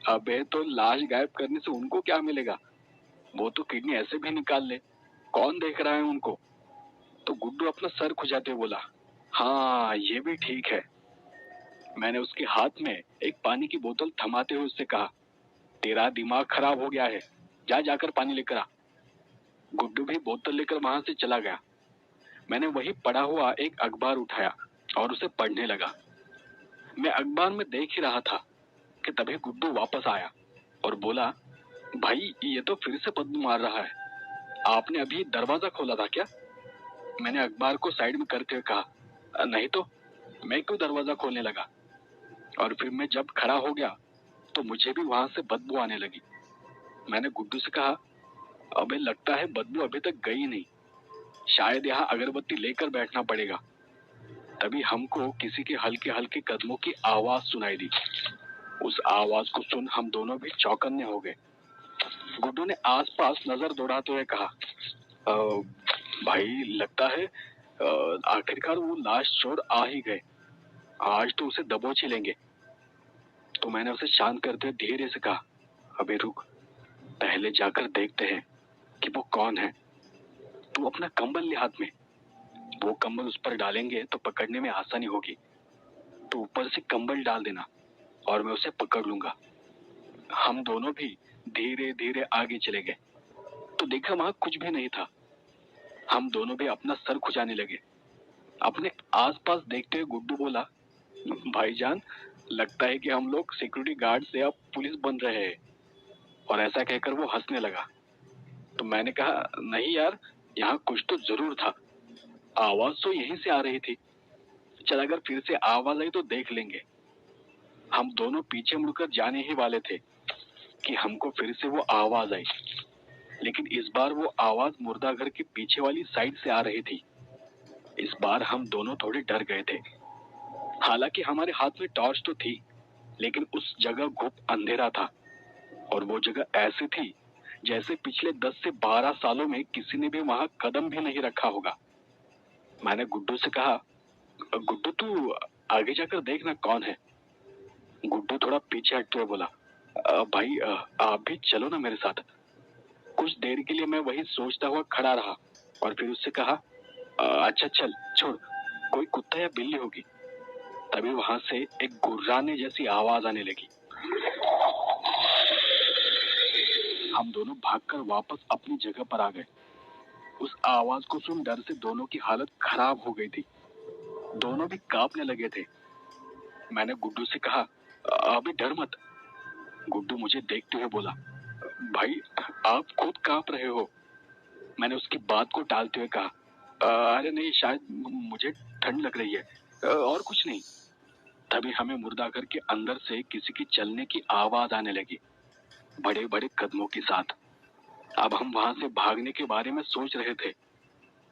अबे तो लाश गायब करने से उनको क्या मिलेगा? वो तो किडनी ऐसे भी निकाल ले, कौन देख रहा है उनको? तो गुड्डू अपना सर खुजाते बोला, हाँ ये भी ठीक है। मैंने उसके हाथ में एक पानी की बोतल थमाते हुए उससे कहा, तेरा दिमाग खराब हो गया है, जा जाकर पानी लेकर आ। गुड्डू भी बोतल लेकर वहां से चला गया। मैंने वही पड़ा हुआ एक अखबार उठाया और उसे पढ़ने लगा। मैं अखबार में देख ही रहा था कि तभी गुड्डू वापस आया और बोला, भाई ये तो फिर से बदबू मार रहा है, आपने अभी दरवाजा खोला था क्या? मैंने अखबार को साइड में करते हुए कहा, नहीं तो मैं क्यों दरवाजा खोलने लगा? और फिर मैं जब खड़ा हो गया तो मुझे भी वहां से बदबू आने लगी। मैंने गुड्डू से कहा, अबे लगता है बदबू अभी तक गई नहीं, शायद यहाँ अगरबत्ती लेकर बैठना पड़ेगा। तभी हमको किसी के हल्के हल्के कदमों की आवाज सुनाई दी। उस आवाज को सुन हम दोनों भी चौकन्ने हो गए। गुड्डू ने आसपास नजर दौड़ाते हुए कहा, भाई लगता है आखिरकार वो लाश चोर आ ही गए, आज तो उसे दबोच ही लेंगे। तो मैंने उसे शांत करते हुए धीरे से कहा, अबे रुक, पहले जाकर देखते हैं कि वो कौन है। तू अपना कंबल ले हाथ में, वो कंबल उस पर डालेंगे तो पकड़ने में आसानी होगी। तो ऊपर से कंबल डाल देना और मैं उसे पकड़ लूंगा। हम दोनों भी धीरे धीरे आगे चले गए तो देखा वहां कुछ भी नहीं था। हम दोनों भी अपना सर खुजाने लगे। अपने आसपास देखते हुए गुड्डू बोला, भाईजान लगता है कि हम लोग सिक्योरिटी गार्ड से अब पुलिस बन रहे हैं। और ऐसा कहकर वो हंसने लगा। तो मैंने कहा, नहीं यार, यहाँ कुछ तो जरूर था, आवाज तो यहीं से आ रही थी। चल अगर फिर से आवाज आई तो देख लेंगे। हम दोनों पीछे मुड़कर जाने ही वाले थे कि हमको फिर से वो आवाज आई, लेकिन इस बार वो आवाज मुर्दा घर के पीछे वाली साइड से आ रही थी। इस बार हम दोनों थोड़े डर गए थे। हालांकि हमारे हाथ में टॉर्च तो थी, लेकिन उस जगह गुप्त अंधेरा था और वो जगह ऐसी थी जैसे पिछले 10 से 12 सालों में किसी ने भी वहां कदम भी नहीं रखा होगा। मैंने गुड्डू से कहा, गुड्डू तू आगे जाकर देखना कौन है। गुड्डू थोड़ा पीछे हटते हुए बोला, भाई आप भी चलो ना मेरे साथ। कुछ देर के लिए मैं वही सोचता हुआ खड़ा रहा और फिर उससे कहा, अच्छा चल छोड़, कोई कुत्ता या बिल्ली होगी। तभी वहां से एक गुर्राने जैसी आवाज आने लगी। हम दोनों भागकर वापस अपनी जगह पर आ गए। उस आवाज को सुन डर से दोनों की हालत खराब हो गई थी। दोनों भी कांपने लगे थे। मैंने गुड्डू से कहा, अभी डर मत। गुड्डू मुझे देखते हुए बोला, भाई आप खुद कांप रहे हो। मैंने उसकी बात को टालते हुए कहा, अरे नहीं, शायद मुझे ठंड लग रही है, और कुछ नहीं। तभी हमें मुर्दाघर के अंदर से किसी की चलने की आवाज आने लगी, बड़े बड़े कदमों के साथ। अब हम वहां से भागने के बारे में सोच रहे थे,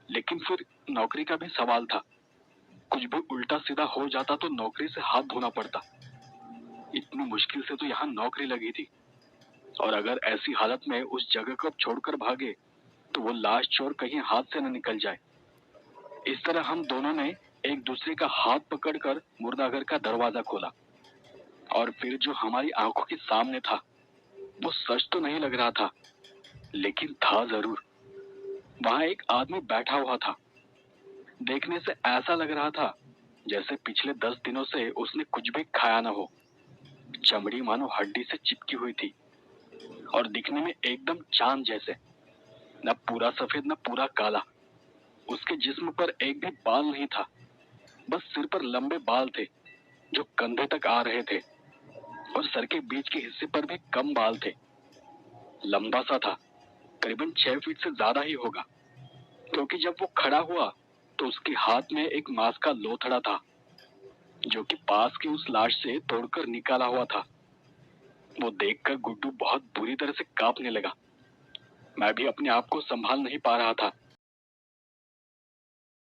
लेकिन फिर नौकरी का भी सवाल था। कुछ भी उल्टा सीधा हो जाता तो नौकरी से हाथ धोना पड़ता। इतनी मुश्किल से तो यहाँ नौकरी लगी थी, और अगर ऐसी हालत में उस जगह को छोड़कर भागे तो वो लाश चोर कहीं हाथ से न निकल जाए। इस तरह हम दोनों ने एक दूसरे का हाथ पकड़कर मुर्दाघर का दरवाजा खोला, और फिर जो हमारी आंखों के सामने था वो सच तो नहीं लग रहा था, लेकिन था जरूर। वहां एक आदमी बैठा हुआ था। देखने से ऐसा लग रहा था जैसे पिछले 10 दिनों से उसने कुछ भी खाया न हो। चमड़ी मानो हड्डी से चिपकी हुई थी और दिखने में एकदम चांद जैसे, न पूरा सफेद न पूरा काला। उसके जिस्म पर एक भी बाल नहीं था, बस सिर पर लंबे बाल थे जो कंधे तक आ रहे थे, और सर के बीच के हिस्से पर भी कम बाल थे। लंबा सा था, करीबन 6 फीट से ज्यादा ही होगा, क्योंकि जब वो खड़ा हुआ तो उसके हाथ में एक मांस का लोथड़ा था जो कि पास की उस लाश से तोड़कर निकाला हुआ था। वो देखकर गुड्डू बहुत बुरी तरह से कांपने लगा। मैं भी अपने आप को संभाल नहीं पा रहा था।